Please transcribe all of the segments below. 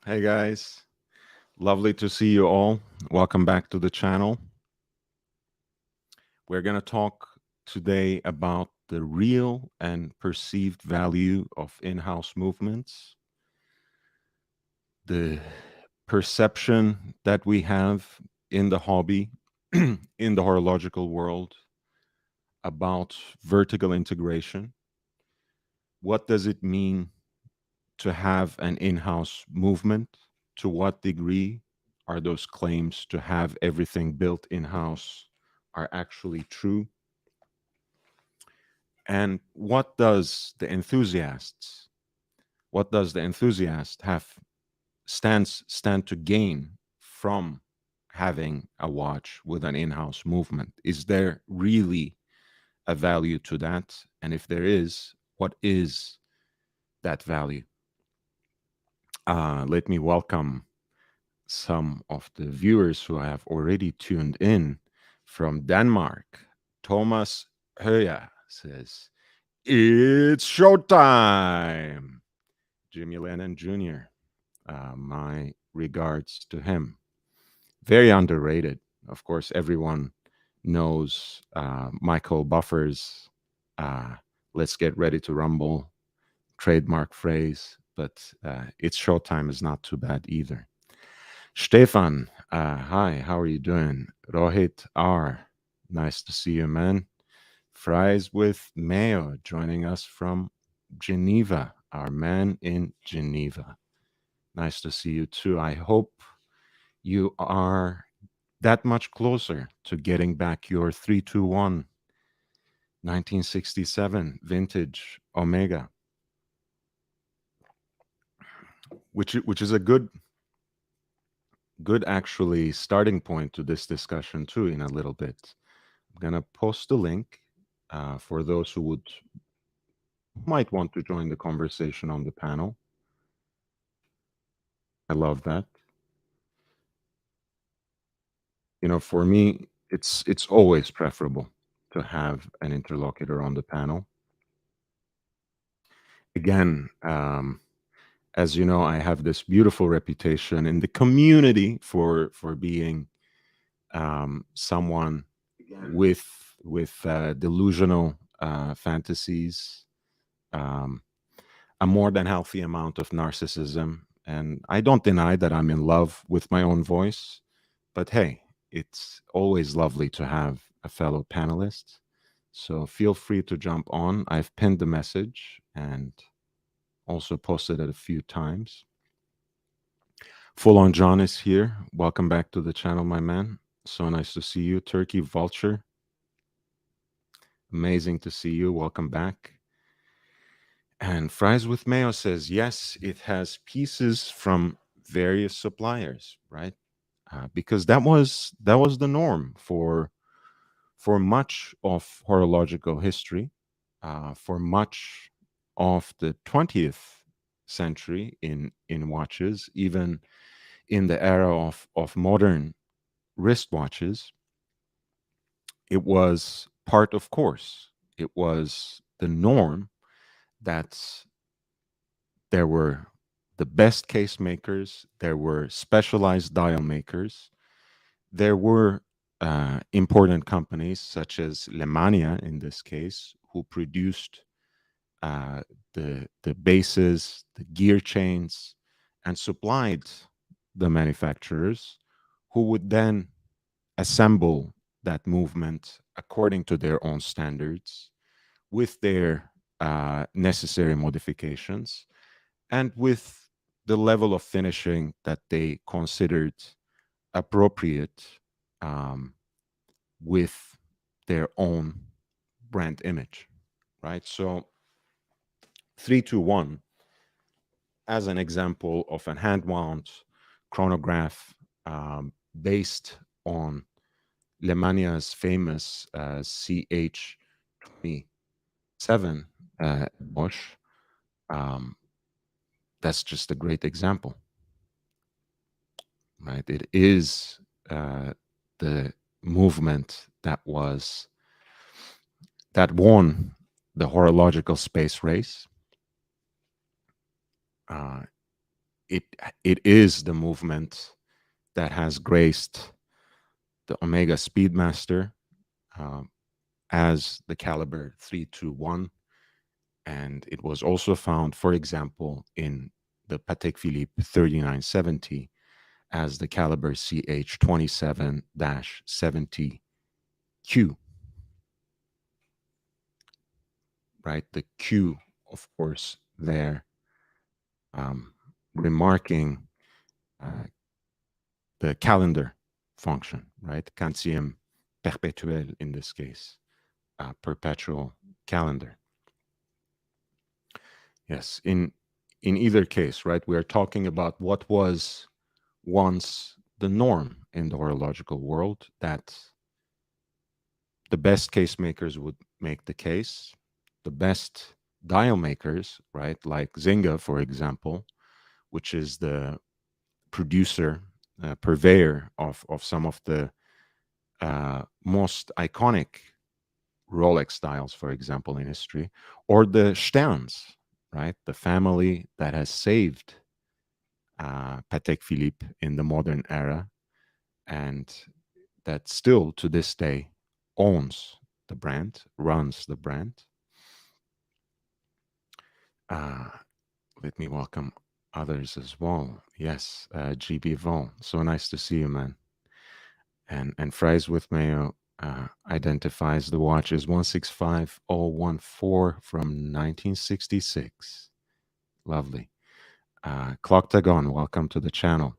Hey guys, lovely to see you all. Welcome back to the channel. We're going to talk today about the real and perceived value of in house movements, the perception that we have in the hobby, in the horological world, about vertical integration. What does it mean to have an in house movement? To what degree are those claims to have everything built in house are actually true? And what does the enthusiast have stand to gain from having a watch with an in-house movement? Is there really a value to that? And if there is, what is that value? Let me welcome some of the viewers who have already tuned in from Denmark. Thomas Höja says, "It's showtime." Jimmy Lennon Jr., my regards to him. Very underrated. Of course, everyone knows Michael Buffer's Let's Get Ready to Rumble trademark phrase, but It's Showtime is not too bad either. Stefan, hi, how are you doing? Rohit R, nice to see you, man. Fries with Mayo joining us from Geneva, our man in Geneva. Nice to see you too. I hope you are that much closer to getting back your 321 1967 vintage Omega, which is a good actually starting point to this discussion too in a little bit. I'm gonna post the link for those who might want to join the conversation on the panel. I love that. For me, it's always preferable to have an interlocutor on the panel. Again, as you know, I have this beautiful reputation in the community for being someone with delusional fantasies, um, a more than healthy amount of narcissism. And I don't deny that I'm in love with my own voice, but hey, it's always lovely to have a fellow panelist. So feel free to jump on. I've pinned the message and also posted it a few times. Full on John is here. Welcome back to the channel, my man. So nice to see you. Turkey Vulture. Amazing to see you. Welcome back. And Fries with Mayo says, yes, it has pieces from various suppliers, right? Because that was the norm for much of horological history, for much of the 20th century in watches, even in the era of modern wristwatches. It was part of course. It was the norm that there were the best case makers, there were specialized dial makers, there were important companies such as Lemania, in this case, who produced the bases, the gear chains, and supplied the manufacturers, who would then assemble that movement according to their own standards, with their necessary modifications, and with the level of finishing that they considered appropriate, um, with their own brand image, right? So 321, as an example of a hand wound chronograph, based on Lemania's famous CH27 Bosch, um, that's just a great example, right? It is the movement that won the horological space race. Uh, it it is the movement that has graced the Omega Speedmaster um, as the caliber 321, and it was also found, for example, in the Patek Philippe 3970 as the caliber CH27-70Q, right? The Q, of course, there, um, remarking uh, the calendar function, right? Quantième perpétuel in this case, perpetual calendar. Yes, in either case, right? We are talking about what was once the norm in the horological world, that the best case makers would make the case, the best dial makers, right? Like Zinga, for example, which is the producer, purveyor of some of the most iconic Rolex dials, for example, in history, or the Sterns, right? The family that has saved Patek Philippe in the modern era, and that still to this day owns the brand, runs the brand. Uh, Let me welcome others as well. Yes, GB Von, so nice to see you, man. And Fries with Mayo identifies the watch as 165014 from 1966. Lovely. Clock Tagon, welcome to the channel.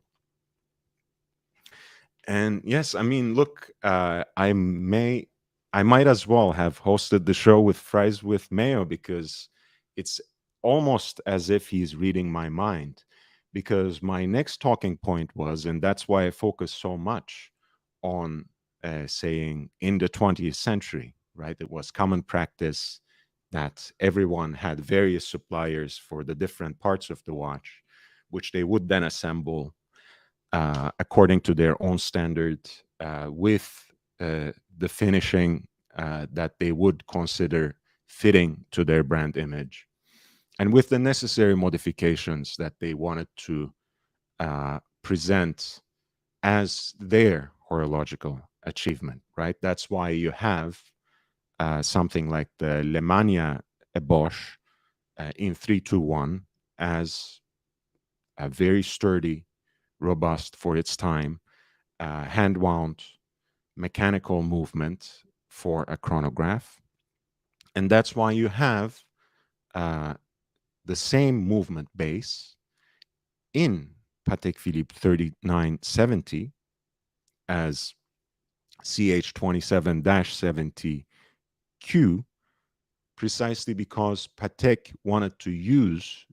And yes, I mean, look, I might as well have hosted the show with Fries with Mayo, because it's almost as if he's reading my mind. Because my next talking point was, and that's why I focus so much on saying in the 20th century, right? It was common practice that everyone had various suppliers for the different parts of the watch, which they would then assemble according to their own standard, with the finishing that they would consider fitting to their brand image, and with the necessary modifications that they wanted to present as their horological achievement, right? That's why you have something like the Lemania Bosch in 321 as a very sturdy, robust for its time, hand wound mechanical movement for a chronograph. And that's why you have uh, the same movement base in Patek Philippe 3970 as CH27 70Q, precisely because Patek wanted to use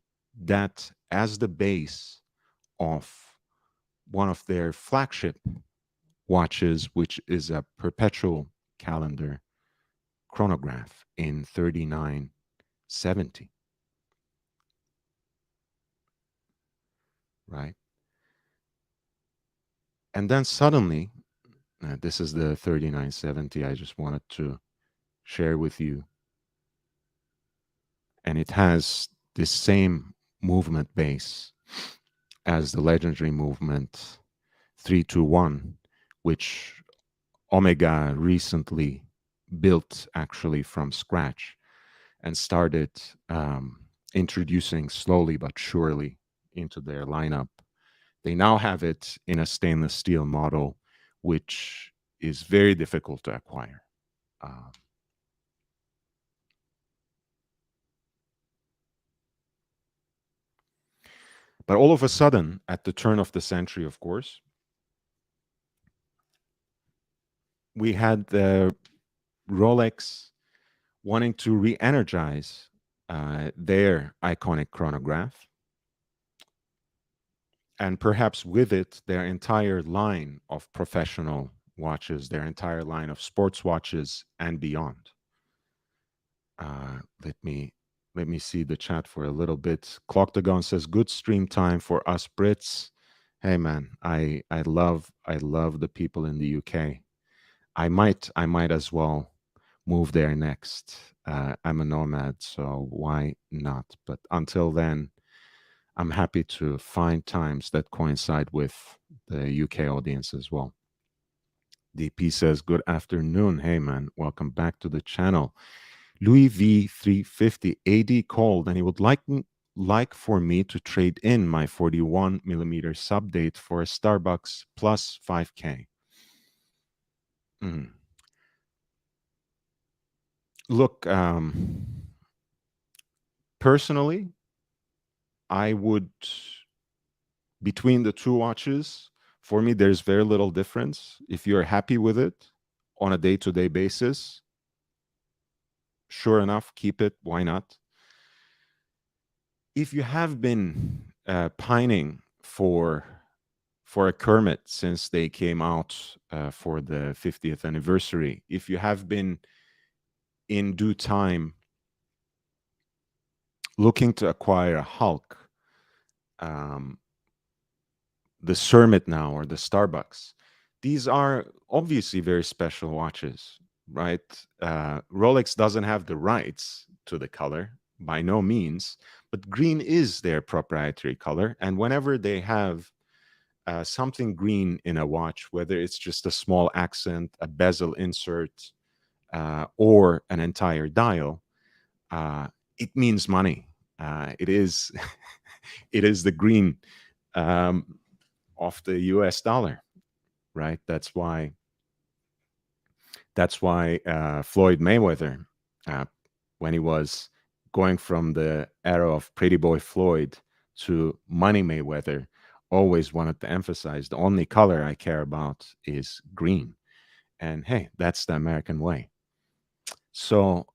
that as the base of one of their flagship watches, which is a perpetual calendar chronograph in 3970. Right? And then suddenly, this is the 3970 I just wanted to share with you. And it has this same movement base as the legendary movement 321, which Omega recently built actually from scratch and started introducing slowly but surely into their lineup. They now have it in a stainless steel model, which is very difficult to acquire. But all of a sudden, at the turn of the century, of course, we had the Rolex wanting to re-energize their iconic chronograph, and perhaps with it, their entire line of professional watches, their entire line of sports watches and beyond. Uh, let me let me see the chat for a little bit. Clocktagon says, "Good stream time for us Brits." Hey man, I love the people in the UK. I might as well move there next. I'm a nomad, so why not? But until then, I'm happy to find times that coincide with the UK audience as well. DP says, good afternoon. Hey, man, welcome back to the channel. Louis V350 AD called and he would like for me to trade in my 41 millimeter sub date for a Starbucks plus 5K. Mm. Look, personally, I would, between the two watches, for me, there's very little difference. If you're happy with it on a day to day basis, sure enough, keep it. Why not? If you have been pining for a Kermit since they came out for the 50th anniversary, if you have been in due time looking to acquire a Hulk, um, the Cermit now or the Starbucks, these are obviously very special watches, right? Rolex doesn't have the rights to the color by no means, but green is their proprietary color. And whenever they have something green in a watch, whether it's just a small accent, a bezel insert, or an entire dial, uh, it means money. It is, it is the green um, of the U.S. dollar, right? That's why Floyd Mayweather, uh, when he was going from the era of Pretty Boy Floyd to Money Mayweather, always wanted to emphasize the only color I care about is green. And hey, that's the American way. So,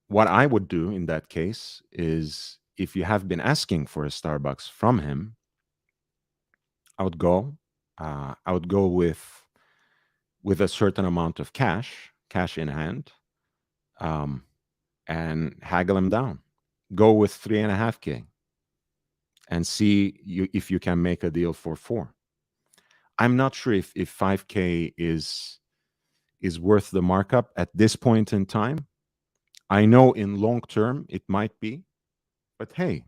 what I would do in that case is if you have been asking for a Starbucks from him, I would go. I would go with a certain amount of cash in hand, um, and haggle him down. Go with 3.5K and see if you can make a deal for 4. I'm not sure if 5K is worth the markup at this point in time. I know in long term it might be, but hey,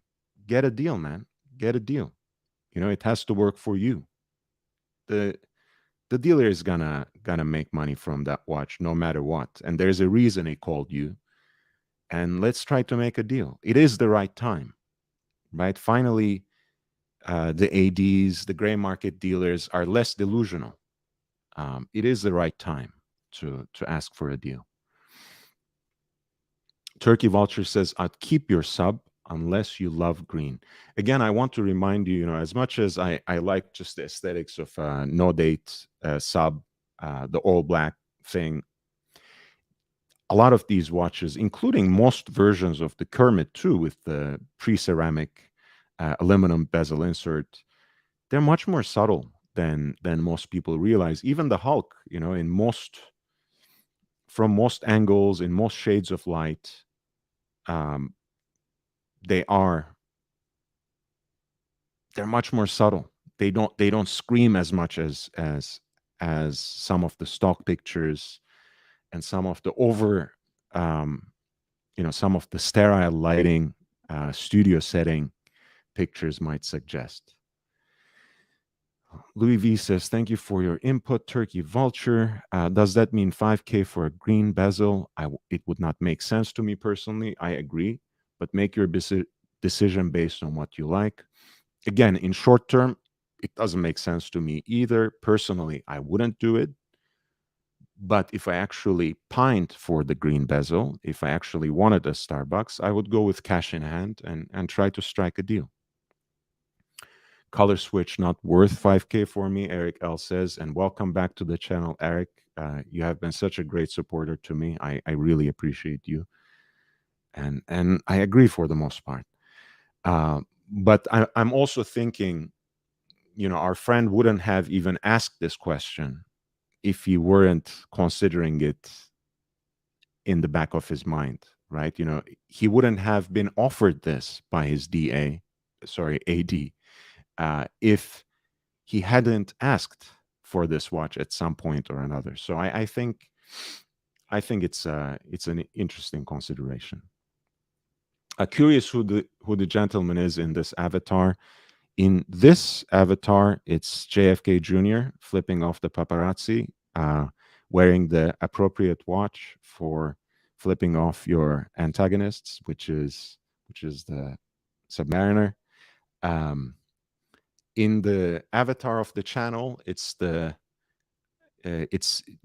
get a deal, man. Get a deal. It has to work for you. The the dealer is gonna make money from that watch no matter what. And there's a reason he called you. And let's try to make a deal. It is the right time, right? Finally, the ADs, the gray market dealers are less delusional. It is the right time to ask for a deal. Turkey Vulture says, I'd keep your sub unless you love green. Again, I want to remind you, as much as I like just the aesthetics of no date sub, the all black thing, a lot of these watches, including most versions of the Kermit too, with the pre-ceramic aluminum bezel insert, they're much more subtle than most people realize. Even the Hulk, in from most angles, in most shades of light, um, they are they're much more subtle. They don't scream as much as some of the stock pictures and some of the um, some of the sterile lighting, studio setting pictures might suggest. Louis V says, thank you for your input, Turkey Vulture. Does that mean 5K for a green bezel? It would not make sense to me personally. I agree, but make your decision based on what you like. Again, in short term, it doesn't make sense to me either. Personally, I wouldn't do it. But if I actually pined for the green bezel, if I actually wanted a Starbucks, I would go with cash in hand and try to strike a deal. Color switch not worth 5K for me, Eric L says. And welcome back to the channel, Eric. You have been such a great supporter to me. I really appreciate you. And I agree for the most part. But I'm also thinking, our friend wouldn't have even asked this question if he weren't considering it in the back of his mind, right? He wouldn't have been offered this by his AD, if he hadn't asked for this watch at some point or another. So I think it's an interesting consideration. Curious who the gentleman is in this avatar. In this avatar, it's JFK Jr. flipping off the paparazzi, wearing the appropriate watch for flipping off your antagonists, which is the Submariner. Um, in the avatar of the channel, it's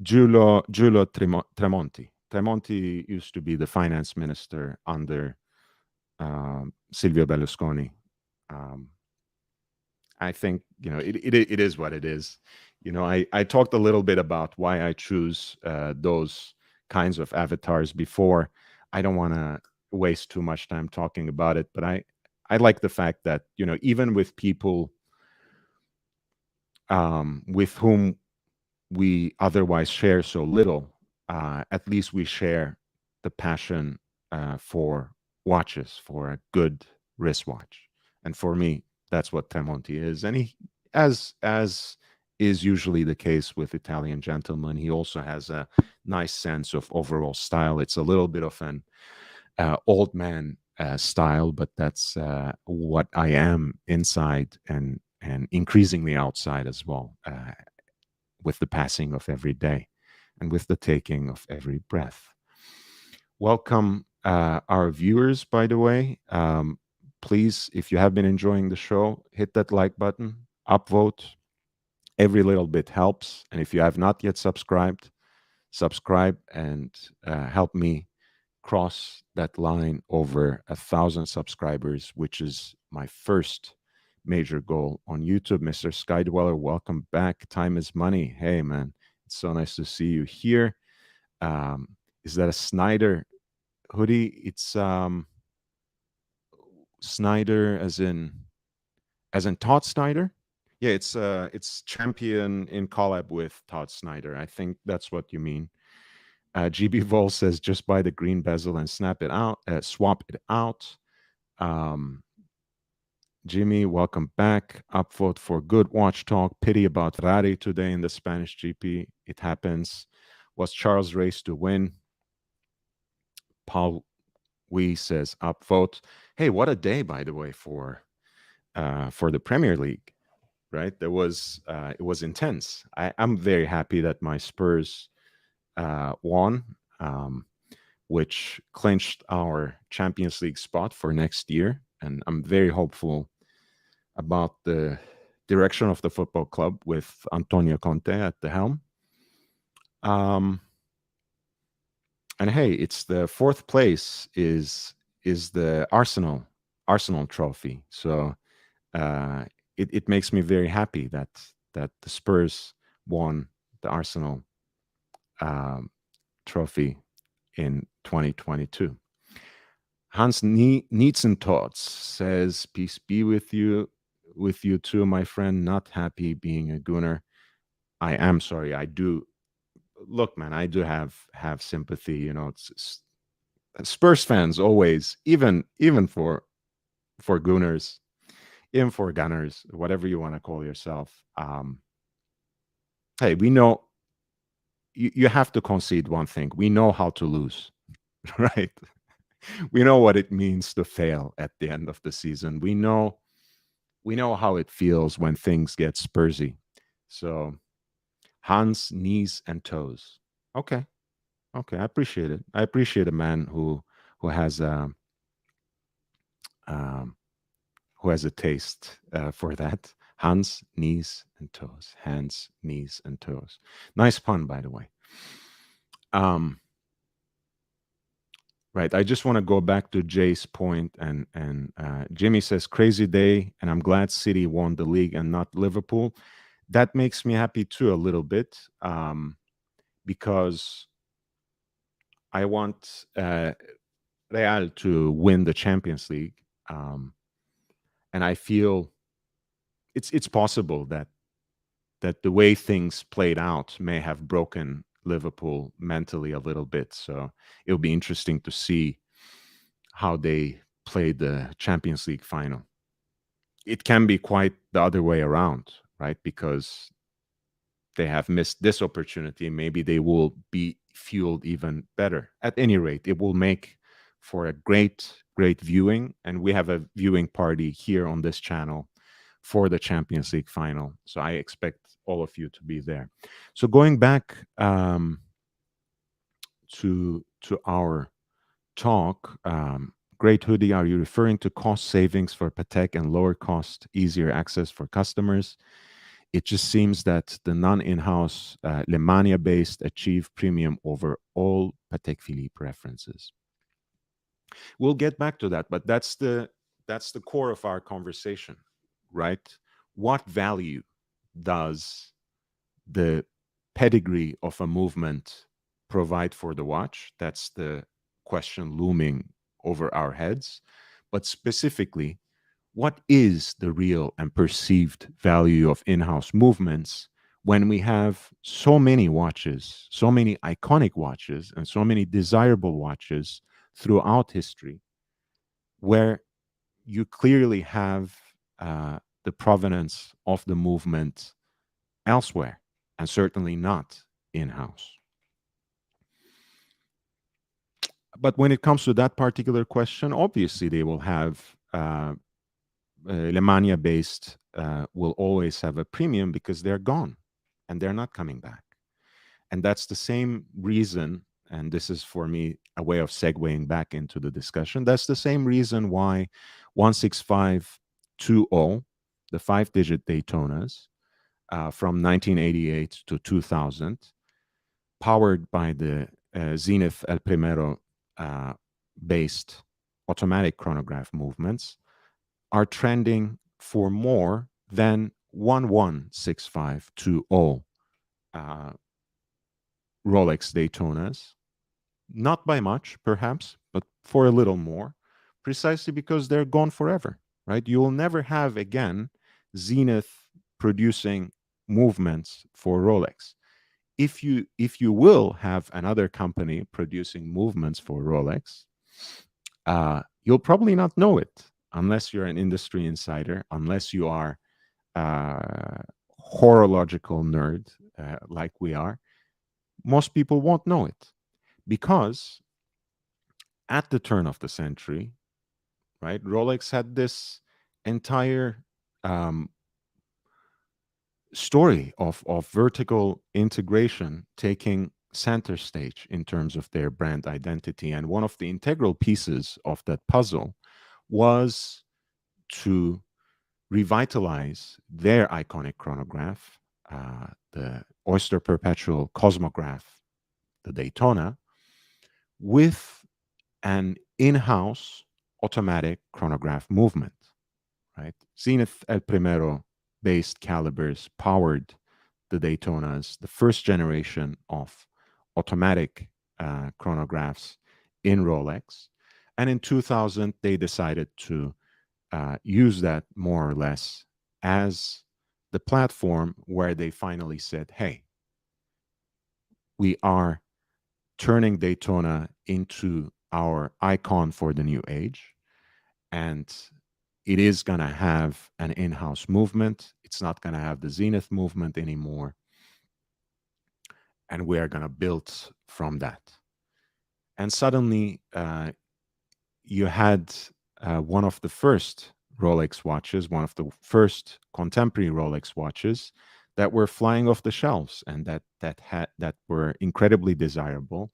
Giulio Tremonti. Tremonti used to be the finance minister under Silvio Berlusconi. Um, I think it is what it is. I talked a little bit about why I choose those kinds of avatars before. I don't want to waste too much time talking about it, but I like the fact that even with people with whom we otherwise share so little, at least we share the passion for watches, for a good wristwatch. And for me, that's what Tremonti is. And as is usually the case with Italian gentlemen, he also has a nice sense of overall style. It's a little bit of an old man style, but that's what I am inside and increasingly outside as well. With the passing of every day and with the taking of every breath. Welcome, our viewers, by the way. Please, if you have been enjoying the show, hit that like button, upvote. Every little bit helps. And if you have not yet subscribed, subscribe and help me cross that line over 1,000 subscribers, which is my first major goal on YouTube. Mr. Skydweller, welcome back. Time is money. Hey, man, it's so nice to see you here. Is that a Snyder hoodie? It's Snyder as in Todd Snyder. Yeah, it's Champion in collab with Todd Snyder. I think that's what you mean. GB Vol says just buy the green bezel and swap it out. Jimmy, welcome back. Upvote for good watch talk. Pity about Rari today in the Spanish GP. It happens. Was Charles' race to win? Paul Wee says upvote. Hey, what a day, by the way, for the Premier League, right? It was intense. I'm very happy that my Spurs won, which clinched our Champions League spot for next year. And I'm very hopeful about the direction of the football club with Antonio Conte at the helm. And hey, it's the fourth place is the Arsenal trophy. So it makes me very happy that the Spurs won the Arsenal trophy in 2022. Hans Nietzentotz says, "Peace be with you too, my friend. Not happy being a Gooner. I am sorry. I do look, man. I do have sympathy. It's Spurs fans always, even for Gooners, even for Gunners, whatever you want to call yourself. Hey, we know you have to concede one thing. We know how to lose, right? We know what it means to fail at the end of the season. We know how it feels when things get Spursy. So Hans, knees and toes. Okay. I appreciate it. I appreciate a man who has um, who has a taste for that. Hands, knees, and toes. Hands, knees, and toes. Nice pun, by the way. Right. I just want to go back to Jay's point, and Jimmy says crazy day, and I'm glad City won the league and not Liverpool. That makes me happy too a little bit, because I want Real to win the Champions League, and I feel it's possible that the way things played out may have broken Liverpool mentally a little bit. So it'll be interesting to see how they play the Champions League final. It can be quite the other way around, right? Because they have missed this opportunity. Maybe they will be fueled even better. At any rate, it will make for a great viewing. And we have a viewing party here on this channel for the Champions League final. So I expect all of you to be there. So going back to our talk, Great Hoodie, are you referring to cost savings for Patek and lower cost, easier access for customers? It just seems that the non-in-house Lemania-based achieve premium over all Patek Philippe references. We'll get back to that, but that's the core of our conversation, right? What value does the pedigree of a movement provide for the watch? That's the question looming over our heads. But specifically, what is the real and perceived value of in-house movements when we have so many watches, so many iconic watches, and so many desirable watches throughout history, where you clearly have the provenance of the movement elsewhere, and certainly not in-house. But when it comes to that particular question, obviously they will have Lemania based will always have a premium because they're gone and they're not coming back. And that's the same reason, and this is for me a way of segueing back into the discussion. That's the same reason why 16520, the 5-digit Daytonas from 1988 to 2000, powered by the Zenith El Primero based automatic chronograph movements, are trending for more than 116,520 Rolex Daytonas. Not by much, perhaps, but for a little more, precisely because they're gone forever, right? You will never have again Zenith producing movements for Rolex. If you will have another company producing movements for Rolex, you'll probably not know it unless you're an industry insider, unless you are a horological nerd like we are. Most people won't know it because at the turn of the century, right, Rolex had this entire story of vertical integration taking center stage in terms of their brand identity. And one of the integral pieces of that puzzle was to revitalize their iconic chronograph, the Oyster Perpetual Cosmograph, the Daytona, with an in-house automatic chronograph movement, right? Zenith El Primero based calibers powered the Daytonas, the first generation of automatic chronographs in Rolex. And in 2000, they decided to use that more or less as the platform where they finally said, hey, we are turning Daytona into our icon for the new age. And it is going to have an in-house movement. It's not going to have the Zenith movement anymore. And we are going to build from that. And suddenly, you had one of the first Rolex watches, one of the first contemporary Rolex watches that were flying off the shelves and that were incredibly desirable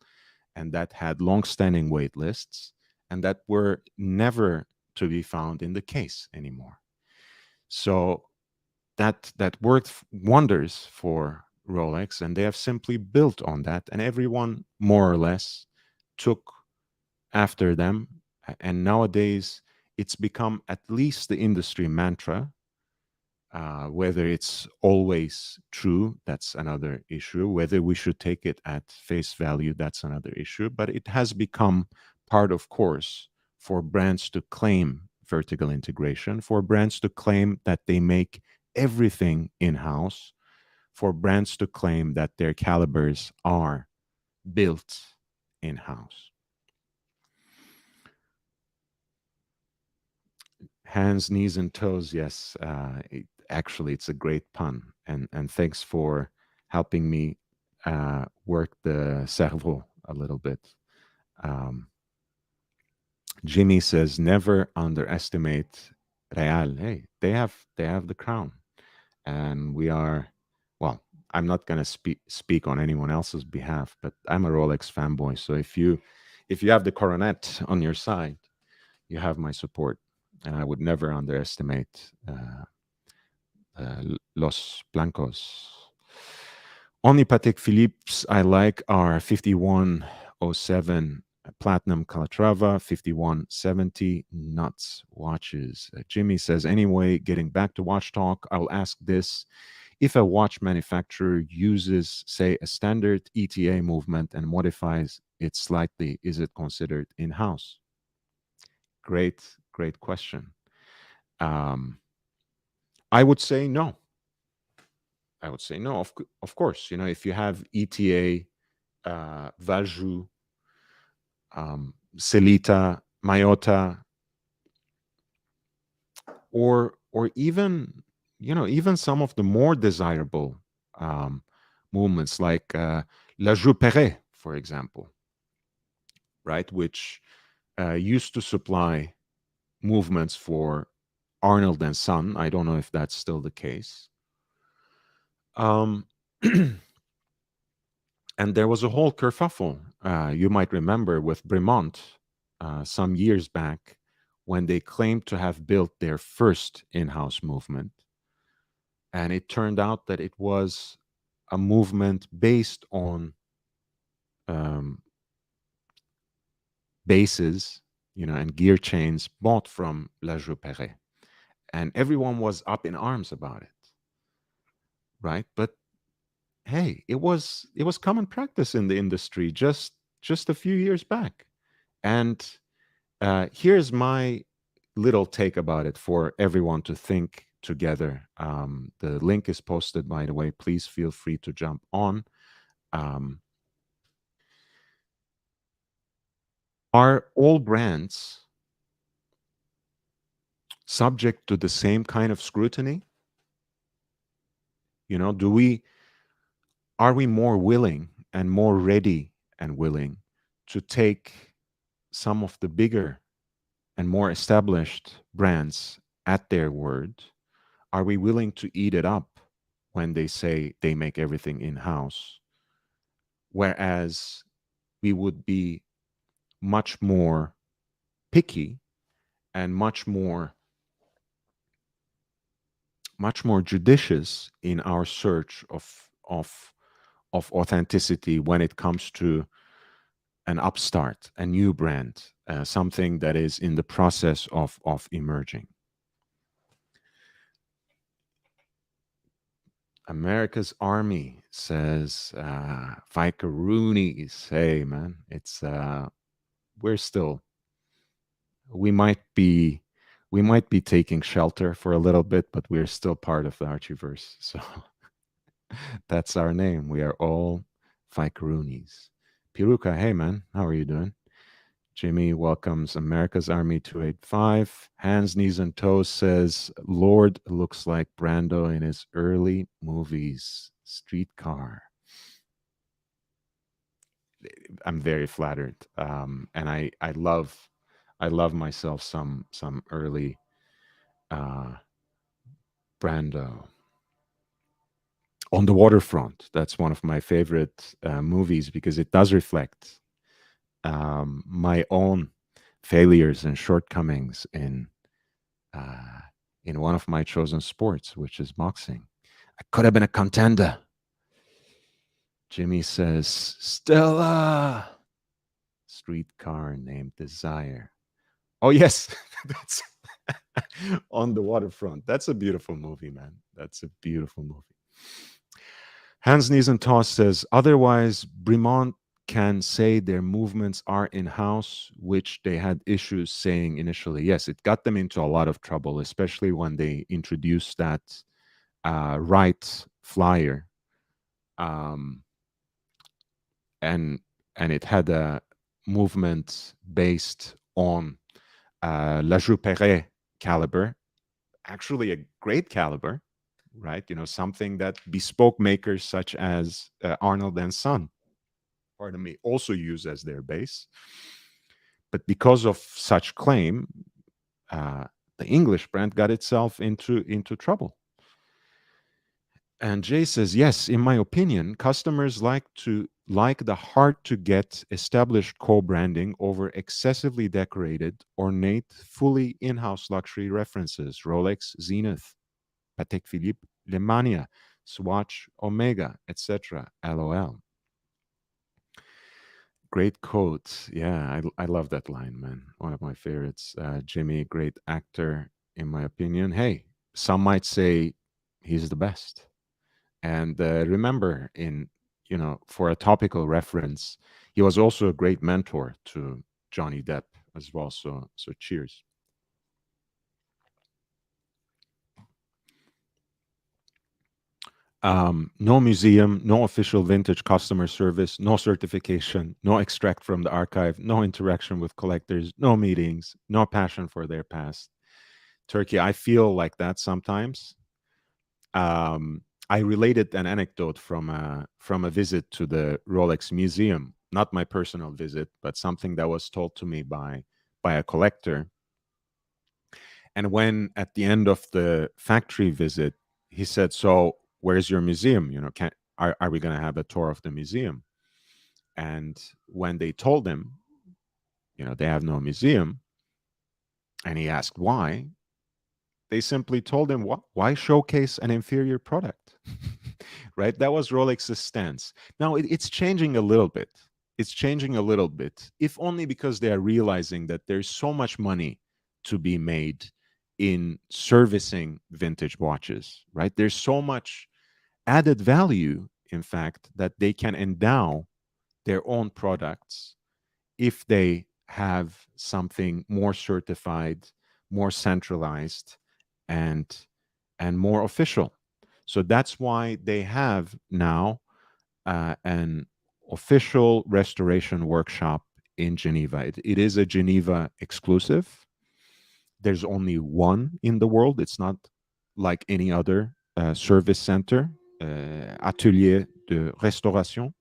and that had long-standing wait lists and that were never to be found in the case anymore. So that worked wonders for Rolex, and they have simply built on that, and everyone more or less took after them. And nowadays, it's become at least the industry mantra. Whether it's always true, that's another issue. Whether we should take it at face value, that's another issue. But it has become part of course for brands to claim vertical integration, for brands to claim that they make everything in-house, for brands to claim that their calibers are built in-house. Hands, knees, and toes. Yes, actually, it's a great pun, and thanks for helping me work the cerveau a little bit. Jimmy says, never underestimate Real. Hey, they have the crown, and we are. Well, I'm not gonna speak on anyone else's behalf, but I'm a Rolex fanboy. So if you have the coronet on your side, you have my support, and I would never underestimate Los Blancos. Only Patek Philippe's I like are 5107 Platinum Calatrava, 5170 Nuts watches. Jimmy says, anyway, getting back to watch talk, I'll ask this. If a watch manufacturer uses, say, a standard ETA movement and modifies it slightly, is it considered in house? Great question. Um, I would say no. I would say no. Of course, if you have ETA, Valjoux, Celita, Mayota, or even some of the more desirable um, movements like La Joue Perret, for example, right, which used to supply movements for Arnold and Son. I don't know if that's still the case. Um, and there was a whole kerfuffle, you might remember, with Bremont some years back when they claimed to have built their first in house movement. And it turned out that it was a movement based on um, bases, and gear chains bought from La Joue Perret. And everyone was up in arms about it, right? But hey, it was common practice in the industry just a few years back. And here's my little take about it for everyone to think together. The link is posted, by the way. Please feel free to jump on. Um, are all brands subject to the same kind of scrutiny? Do we are we more willing and more ready and willing to take some of the bigger and more established brands at their word? Are we willing to eat it up when they say they make everything in house? Whereas we would be much more picky and much more judicious in our search of authenticity when it comes to an upstart, a new brand, something that is in the process of emerging. America's Army says, Rooney's. Hey, man, we're still, we might be, we might be taking shelter for a little bit, but we're still part of the Archieverse. So that's our name. We are all Rooney's. Piruka, hey, man, how are you doing? Jimmy welcomes America's Army 285. Hands, Knees, and Toes says, Lord looks like Brando in his early movies. Streetcar. I'm very flattered. And I love myself some early uh, Brando. On the Waterfront. That's one of my favorite movies because it does reflect my own failures and shortcomings uh, in one of my chosen sports, which is boxing. I could have been a contender. Jimmy says, Stella, streetcar named Desire. Oh, yes, that's On the Waterfront. That's a beautiful movie, man. That's a beautiful movie. Hans Toss says, otherwise, Brimont can say their movements are in house, which they had issues saying initially. Yes, it got them into a lot of trouble, especially when they introduced that right flyer, um, and it had a movement based on La Joue Perret caliber, actually a great caliber, right? Something that bespoke makers such as Arnold and Son, pardon me, also use as their base. But because of such claim, the English brand got itself into trouble. And Jay says, yes, in my opinion, customers like the hard to get established co-branding over excessively decorated, ornate, fully in-house luxury references. Rolex, Zenith, Patek Philippe, Lemania, Swatch, Omega, etc. LOL. Great quote. Yeah, I love that line, man. One of my favorites. Jimmy, great actor, in my opinion. Hey, some might say he's the best. And remember, for a topical reference, he was also a great mentor to Johnny Depp as well. So cheers. No museum, no official vintage customer service, no certification, no extract from the archive, no interaction with collectors, no meetings, no passion for their past. Turkey, I feel like that sometimes. I related an anecdote from a visit to the Rolex museum, not my personal visit, but something that was told to me by a collector. And when at the end of the factory visit, he said, "So, where's your museum? Are we going to have a tour of the museum?" And when they told him, they have no museum, and he asked why, they simply told him, why showcase an inferior product? Right? That was Rolex's stance. Now it's changing a little bit. It's changing a little bit, if only because they are realizing that there's so much money to be made in servicing vintage watches, right? There's so much added value, in fact, that they can endow their own products if they have something more certified, more centralized, and more official. So that's why they have now an official restoration workshop in Geneva. It is a Geneva exclusive. There's only one in the world. It's not like any other service center, Atelier de Restauration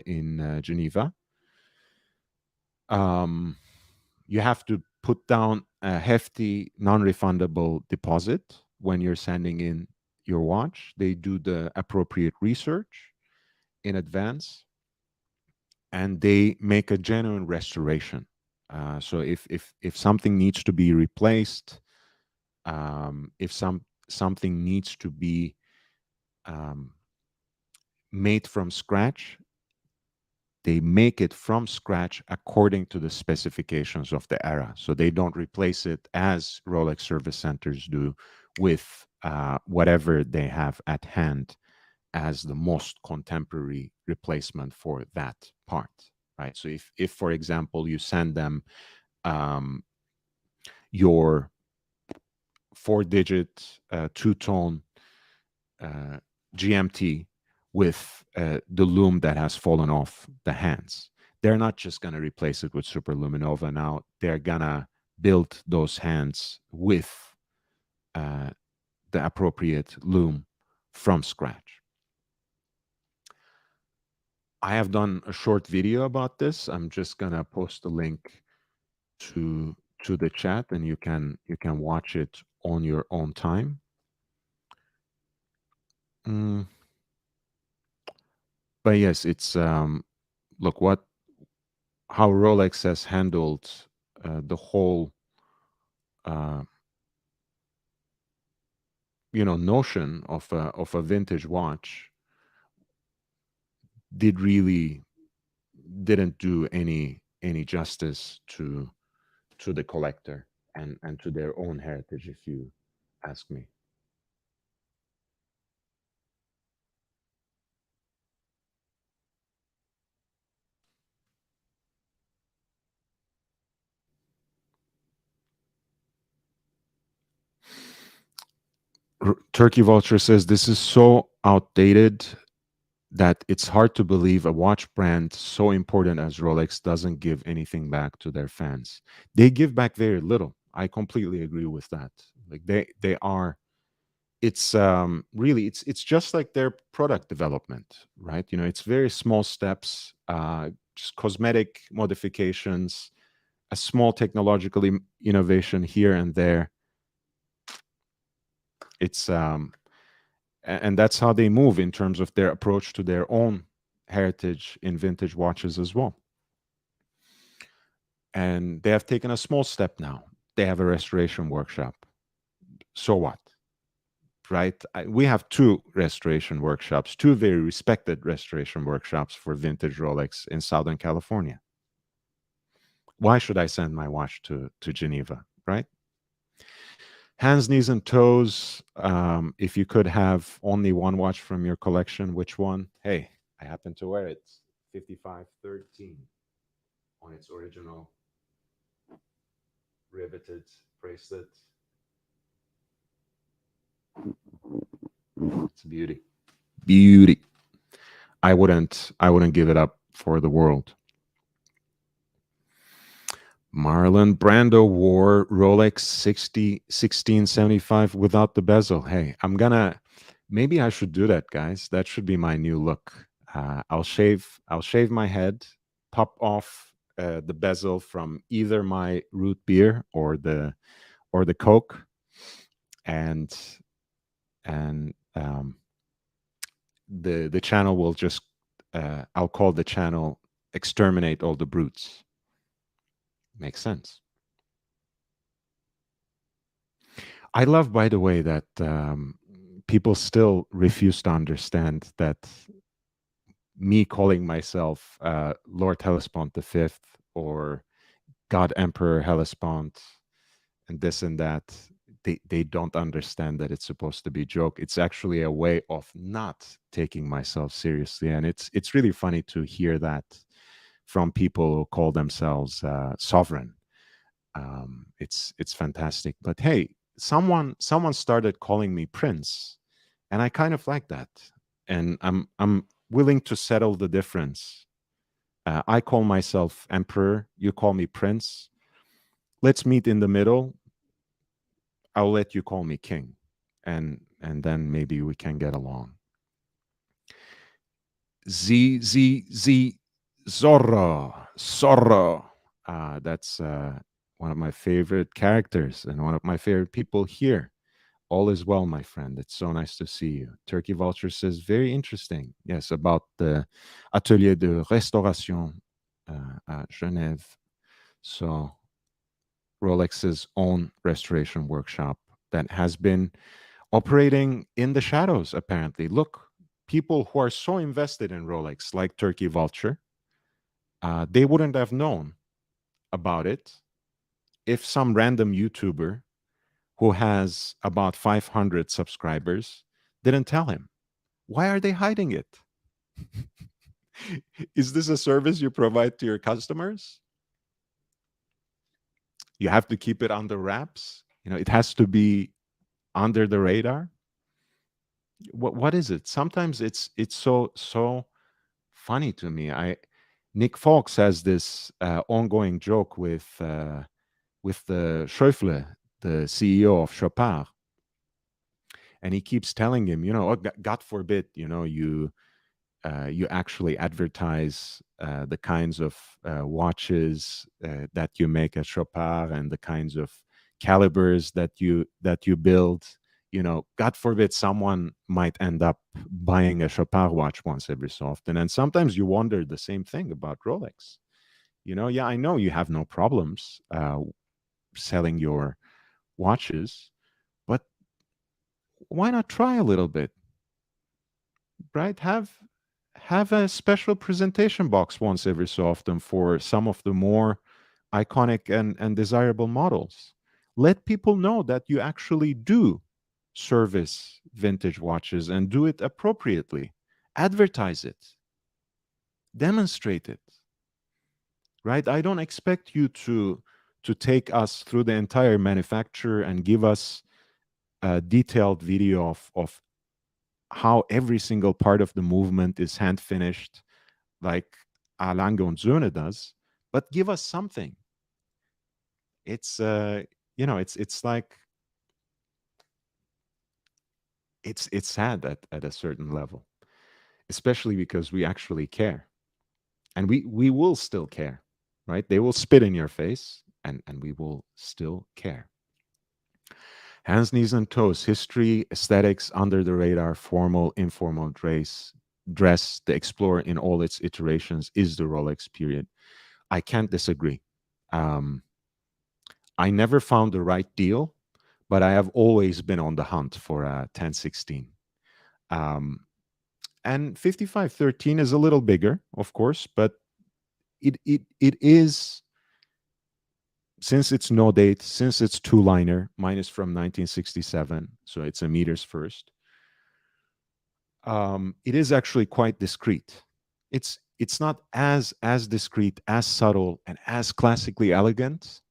in Geneva. Um, you have to put down a hefty non-refundable deposit when you're sending in your watch. They do the appropriate research in advance, and they make a genuine restoration. So if something needs to be replaced, if something needs to be um, made from scratch, they make it from scratch according to the specifications of the era. So they don't replace it as Rolex service centers do with whatever they have at hand as the most contemporary replacement for that part, right? So if for example, you send them um, your 4-digit two-tone GMT with the loom that has fallen off the hands. They're not just going to replace it with Superluminova now. They're going to build those hands with uh, the appropriate loom from scratch. I have done a short video about this. I'm just going to post a link to the chat, and you can watch it on your own time. Mm, but yes, it's look how Rolex has handled the whole uh, notion of a vintage watch really didn't do any justice to the collector and to their own heritage, if you ask me. Turkey Vulture says this is so outdated that it's hard to believe a watch brand so important as Rolex doesn't give anything back to their fans. They give back very little. I completely agree with that. Like they are it's really it's just like their product development, right? It's very small steps, just cosmetic modifications, a small technological innovation here and there. It's and that's how they move in terms of their approach to their own heritage in vintage watches as well. And they have taken a small step now. They have a restoration workshop. So what? Right? We have two restoration workshops, two very respected restoration workshops for vintage Rolex in Southern California. Why should I send my watch to Geneva, right? Hands, knees, and toes. If you could have only one watch from your collection, which one? Hey, I happen to wear it. 5513 on its original riveted bracelet. It's a beauty. Beauty. I wouldn't give it up for the world. Marlon Brando wore Rolex 1675 without the bezel. Hey, maybe I should do that, guys. That should be my new look. I'll shave my head, pop off the bezel from either my root beer or the Coke, and the channel will just I'll call the channel "Exterminate All the Brutes." Makes sense. I love, by the way, that people still refuse to understand that me calling myself Lord Hellespont V or God Emperor Hellespont and this and that. They don't understand that it's supposed to be a joke. It's actually a way of not taking myself seriously, and it's really funny to hear that from people who call themselves sovereign. It's fantastic. But hey, someone started calling me Prince, and I kind of like that, and I'm willing to settle the difference. I call myself Emperor. You call me Prince. Let's meet in the middle. I'll let you call me King, and then maybe we can get along. Z Zorro. That's one of my favorite characters and one of my favorite people here. All is well, my friend. It's so nice to see you. Turkey Vulture says, very interesting. Yes, about the Atelier de Restauration at Genève. So, Rolex's own restoration workshop that has been operating in the shadows, apparently. Look, people who are so invested in Rolex, like Turkey Vulture, they wouldn't have known about it if some random YouTuber who has about 500 subscribers didn't tell him. Why are they hiding it? Is this a service you provide to your customers? You have to keep it under wraps. It has to be under the radar. What is it? Sometimes it's so funny to me. I Nick Fox has this ongoing joke with the Schäufele, the CEO of Chopard, and he keeps telling him, oh, God forbid, you actually advertise the kinds of watches that you make at Chopard and the kinds of calibers that you build. God forbid someone might end up buying a Chopard watch once every so often. And sometimes you wonder the same thing about Rolex. Yeah, I know you have no problems selling your watches, but why not try a little bit, right? Have a special presentation box once every so often for some of the more iconic and desirable models. Let people know that you actually do service vintage watches and do it appropriately. Advertise it, demonstrate it, right? I don't expect you to take us through the entire manufacture and give us a detailed video of how every single part of the movement is hand finished, like A. Lange und Söhne does, but give us something. It's it's like it's sad at a certain level, especially because we actually care, and we will still care. right? They will spit in your face, and we will still care. Hands, knees, and toes, history, aesthetics, under the radar, formal, informal dress, the Explorer in all its iterations is the Rolex period. I can't disagree. Um, I never found the right deal, but I have always been on the hunt for a 1016. Um, and 5513 is a little bigger, of course, but it is, since it's no date, since it's two liner, mine is from 1967, so it's a meters first. It is actually quite discreet. It's not as discreet, as subtle, and as classically elegant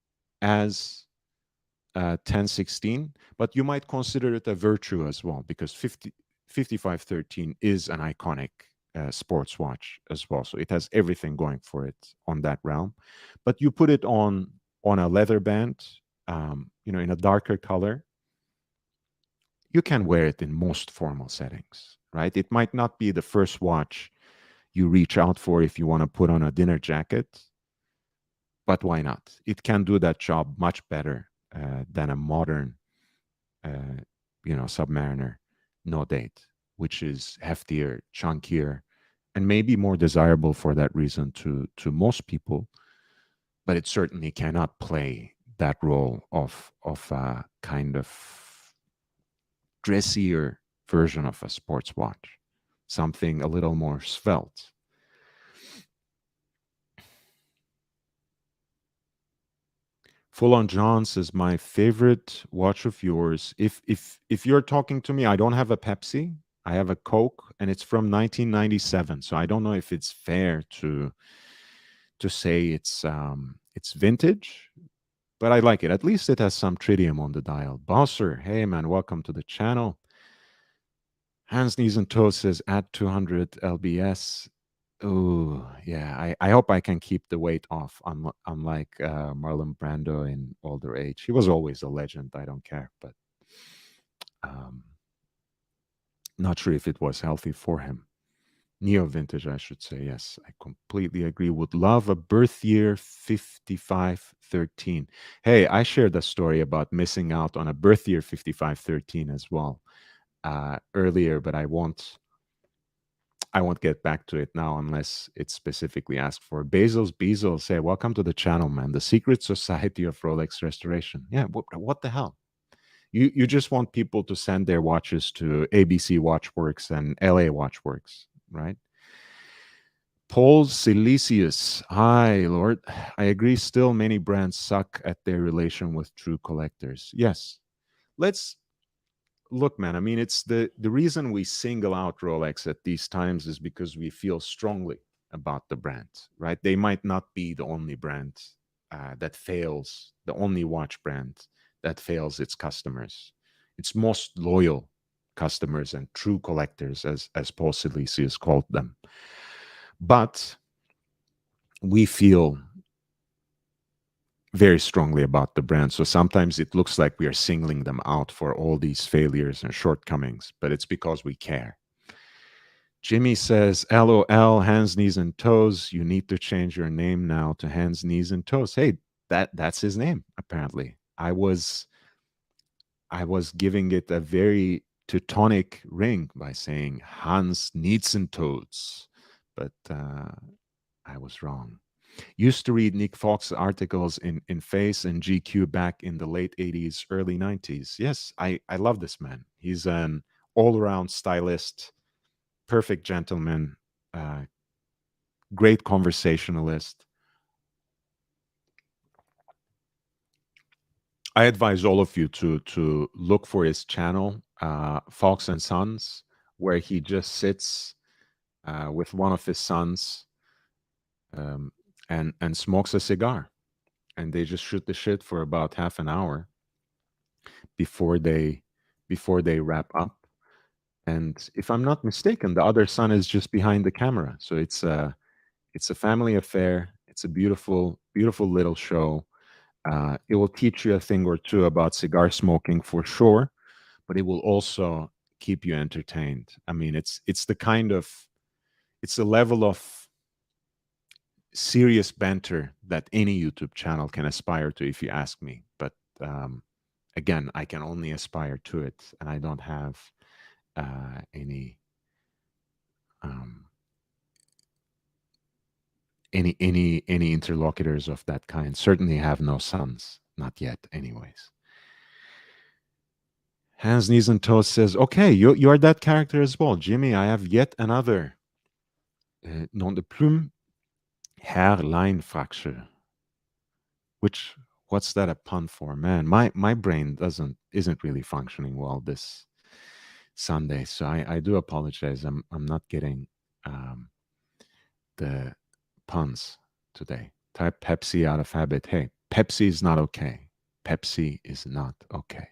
as 1016, but you might consider it a virtue as well, because 5513 is an iconic sports watch as well. So it has everything going for it on that realm. But you put it on a leather band, in a darker color, you can wear it in most formal settings, right? It might not be the first watch you reach out for if you want to put on a dinner jacket, but why not? It can do that job much better than a modern, uh, Submariner no date, which is heftier, chunkier, and maybe more desirable for that reason to most people. But it certainly cannot play that role of a kind of dressier version of a sports watch, something a little more svelte. Full on Johns is my favorite watch of yours. If you're talking to me, I don't have a Pepsi. I have a Coke, and it's from 1997. So I don't know if it's fair to say it's vintage, but I like it. At least it has some tritium on the dial. Bosser, hey man, welcome to the channel. Hands, knees, and toes says at 200 lbs. Oh, yeah. I hope I can keep the weight off, unlike Marlon Brando in older age. He was always a legend. I don't care, but um, not sure if it was healthy for him. Neo vintage, I should say. Yes, I completely agree. Would love a birth year 5513. Hey, I shared a story about missing out on a birth year 5513 as well earlier, but I won't get back to it now unless it's specifically asked for. Bezos, say, welcome to the channel, man. The Secret Society of Rolex Restoration. Yeah, what the hell? You just want people to send their watches to ABC Watchworks and LA Watchworks, right? Paul Silesius. Hi, Lord. I agree. Still, many brands suck at their relation with true collectors. Yes. Let's look, man. I mean, it's the reason we single out Rolex at these times is because we feel strongly about the brand, right? They might not be the only brand that fails, the only watch brand that fails its customers. Its most loyal customers and true collectors, as Paul Silesius called them. But we feel very strongly about the brand. So sometimes it looks like we are singling them out for all these failures and shortcomings, but it's because we care. Jimmy says, LOL, hands, knees, and toes. You need to change your name now to hands, knees, and toes. Hey, that's his name, apparently. I was giving it a very Teutonic ring by saying Hans, Needs, and Toes. But I was wrong. Used to read Nick Fox articles in Face and GQ back in the late 80s, early 90s. Yes, I love this man. He's an all around stylist, perfect gentleman, uh, great conversationalist. I advise all of you to look for his channel, Fox and Sons, where he just sits with one of his sons um, and smokes a cigar, and they just shoot the shit for about half an hour before they wrap up. And if I'm not mistaken, the other son is just behind the camera. So it's a family affair. It's a beautiful little show. It will teach you a thing or two about cigar smoking for sure, but it will also keep you entertained. I mean, it's the level of serious banter that any YouTube channel can aspire to, if you ask me. But again, I can only aspire to it, and I don't have any um, any interlocutors of that kind. Certainly have no sons, not yet, anyways. Hans Knees and Toes says, "Okay, you are that character as well, Jimmy. I have yet another nom de plume, Hairline fracture." Which what's that a pun for, man? My brain isn't really functioning well this Sunday, so I do apologize. I'm not getting um, the puns today. Type Pepsi out of habit. Hey, Pepsi is not okay. Pepsi is not okay.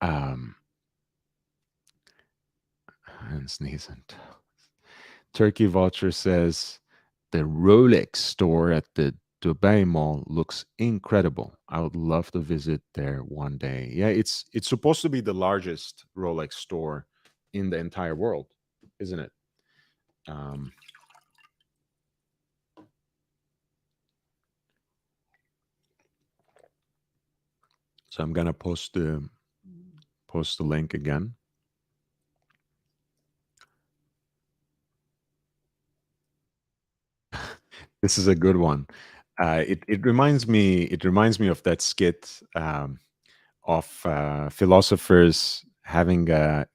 Um, and sneezing. Turkey Vulture says the Rolex store at the Dubai Mall looks incredible. I would love to visit there one day. Yeah, it's supposed to be the largest Rolex store in the entire world, isn't it? Um, so I'm gonna post the link again. This is a good one. It reminds me of that skit of philosophers having a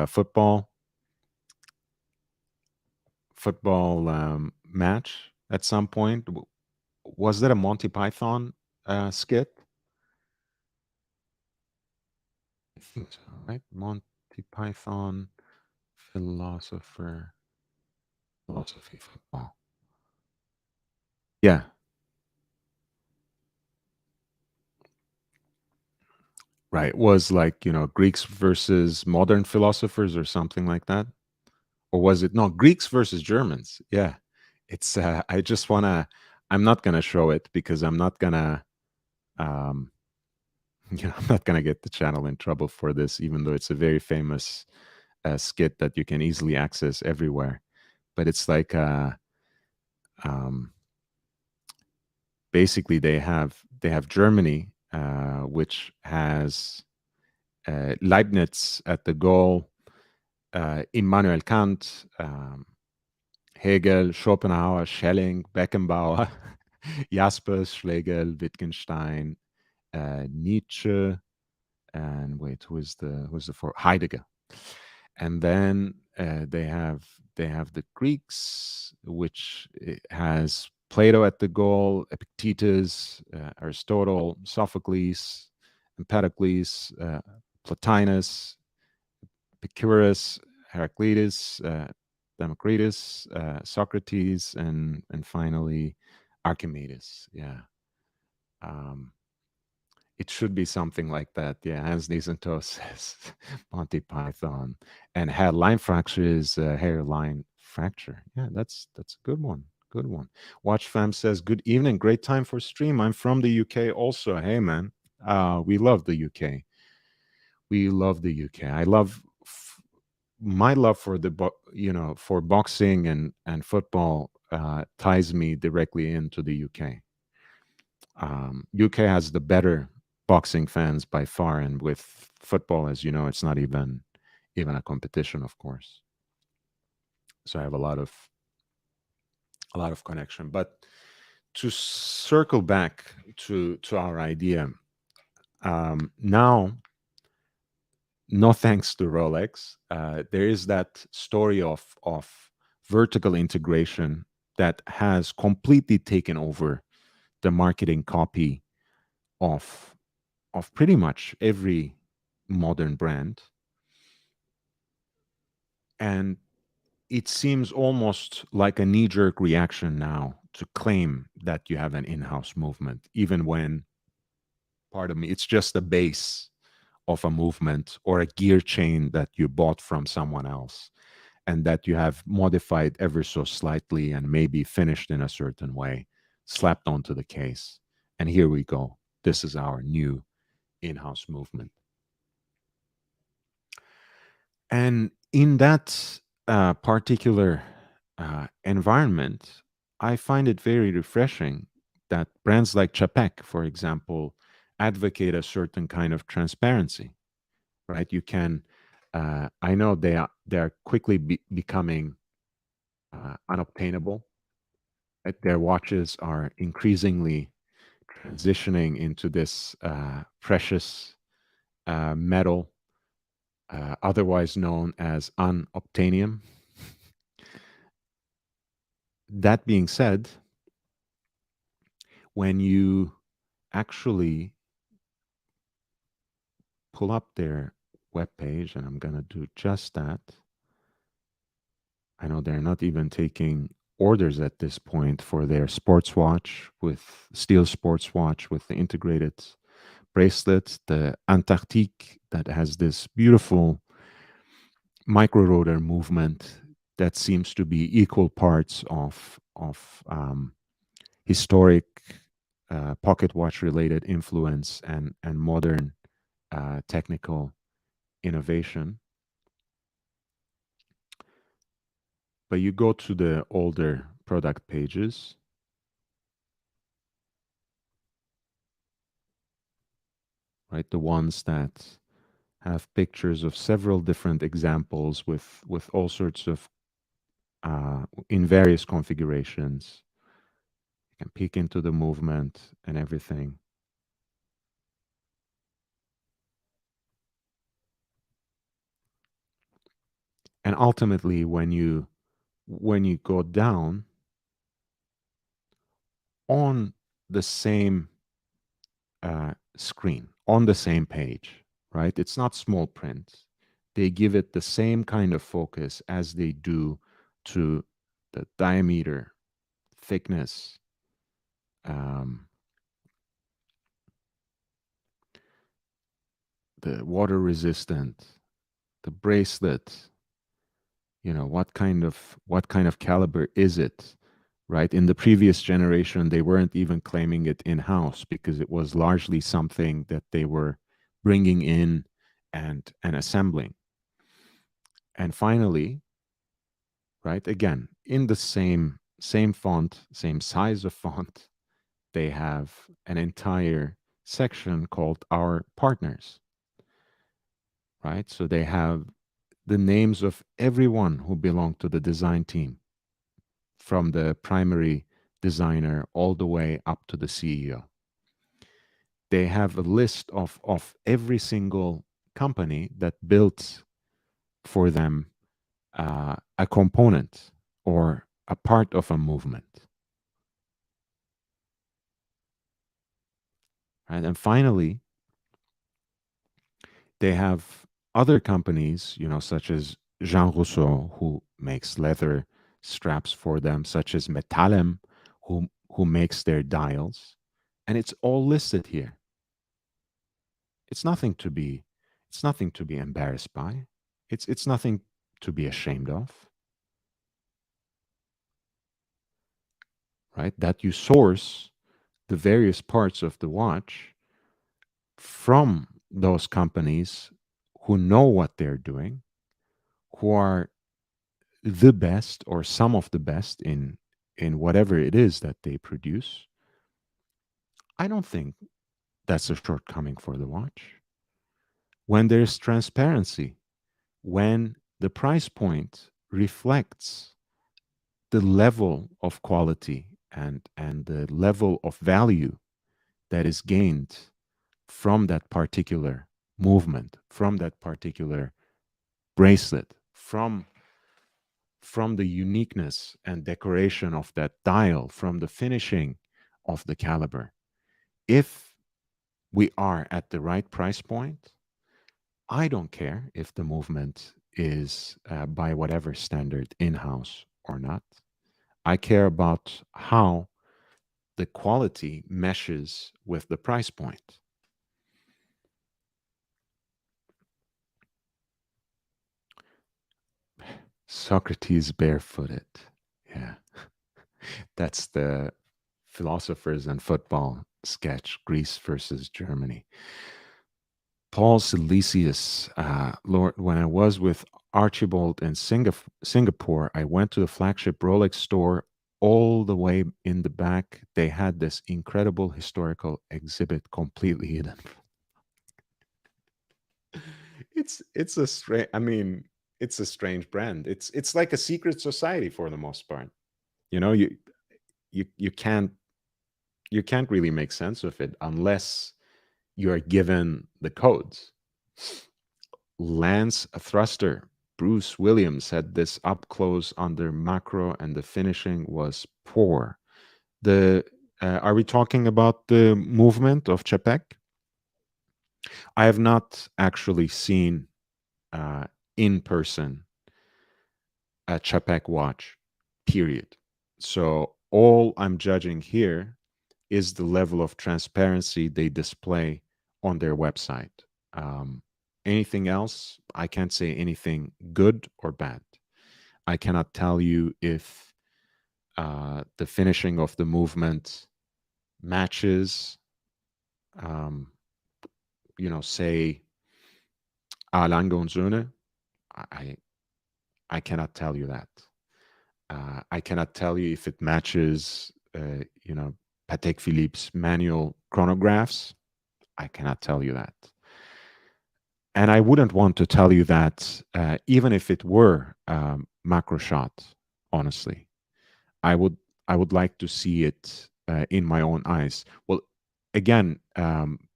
football match at some point. Was that a Monty Python skit? I think so, right? Monty Python philosopher philosophy football. Yeah, right. Was like, Greeks versus modern philosophers or something like that. Or was it no Greeks versus Germans? Yeah. It's I just wanna I'm not gonna show it because I'm not gonna um I'm not gonna get the channel in trouble for this, even though it's a very famous skit that you can easily access everywhere. But it's like um basically they have Germany, which has Leibniz at the goal, Immanuel Kant, Hegel, Schopenhauer, Schelling, Beckenbauer, Jaspers, Schlegel, Wittgenstein, Nietzsche, and wait, who's the four? Heidegger. And then they have the Greeks, which has Plato at the goal, Epictetus, Aristotle, Sophocles, Empedocles, Plotinus, Epicurus, Heraclitus, Democritus, Socrates, and finally Archimedes. Yeah. Um, it should be something like that. Yeah, Hans Nisentos says Monty Python, and hairline fracture is hairline fracture. Yeah, that's a good one. Good one. Watch Fam says, "Good evening, great time for stream. I'm from the UK also. Hey man, we love the UK. We love the UK. My love for for boxing and football ties me directly into the UK. UK has the better boxing fans by far, and with football, as you know, it's not even a competition, of course. So I have a lot of connection. But to circle back to our idea, now, no thanks to Rolex, there is that story of vertical integration that has completely taken over the marketing copy of pretty much every modern brand. And it seems almost like a knee-jerk reaction now to claim that you have an in-house movement, even when, pardon me, it's just the base of a movement or a gear chain that you bought from someone else and that you have modified ever so slightly and maybe finished in a certain way, slapped onto the case. And here we go. This is our new in-house movement. And in that particular environment, I find it very refreshing that brands like Chapek, for example, advocate a certain kind of transparency. Right? You can. I know they are quickly becoming unobtainable. Right? Their watches are increasingly transitioning into this precious metal, otherwise known as unobtainium. That being said, when you actually pull up their webpage, and I'm going to do just that, I know they're not even taking orders at this point for their sports watch with steel sports watch with the integrated bracelet, the Antarctique that has this beautiful micro rotor movement that seems to be equal parts of historic pocket watch related influence and modern technical innovation. But you go to the older product pages, right? The ones that have pictures of several different examples with all sorts of in various configurations. You can peek into the movement and everything. And ultimately, when you go down on the same screen, on the same page, right? It's not small print. They give it the same kind of focus as they do to the diameter, thickness, um, the water resistant, the bracelet. What kind of caliber is it, right? In the previous generation, they weren't even claiming it in house because it was largely something that they were bringing in and assembling. And finally, right, again, in the same font, same size of font, they have an entire section called Our Partners, right? So they have the names of everyone who belonged to the design team, from the primary designer all the way up to the CEO. They have a list of every single company that built for them a component or a part of a movement. Right? And finally, they have other companies, such as Jean Rousseau, who makes leather straps for them, such as Metallem, who makes their dials, and it's all listed here. It's nothing to be, it's nothing to be embarrassed by. It's nothing to be ashamed of, right? That you source the various parts of the watch from those companies who know what they're doing, who are the best or some of the best in whatever it is that they produce. I don't think that's a shortcoming for the watch. When there's transparency, when the price point reflects the level of quality and the level of value that is gained from that particular movement, from that particular bracelet, from the uniqueness and decoration of that dial, from the finishing of the caliber. If we are at the right price point, I don't care if the movement is by whatever standard in house or not. I care about how the quality meshes with the price point. Socrates barefooted. Yeah. That's the philosophers and football sketch, Greece versus Germany. Paul Silesius, Lord, when I was with Archibald in Singapore, I went to the flagship Rolex store all the way in the back. They had this incredible historical exhibit completely hidden. It's a strange. I mean, it's a strange brand. It's like a secret society for the most part. You know, you can't you can't really make sense of it unless you're given the codes. Lance Thruster, Bruce Williams had this up close under macro, and the finishing was poor. The Are we talking about the movement of Chapek? I have not actually seen uh, in person a Chapek watch. Period. So all I'm judging here is the level of transparency they display on their website. Um, Anything else, I can't say anything good or bad. I cannot tell you if the finishing of the movement matches, um, say Alange und Söhne. I, I cannot tell you that. I cannot tell you if it matches, Patek Philippe's manual chronographs. I cannot tell you that. And I wouldn't want to tell you that even if it were macro shot, honestly. I would I would like to see it in my own eyes. Well, again,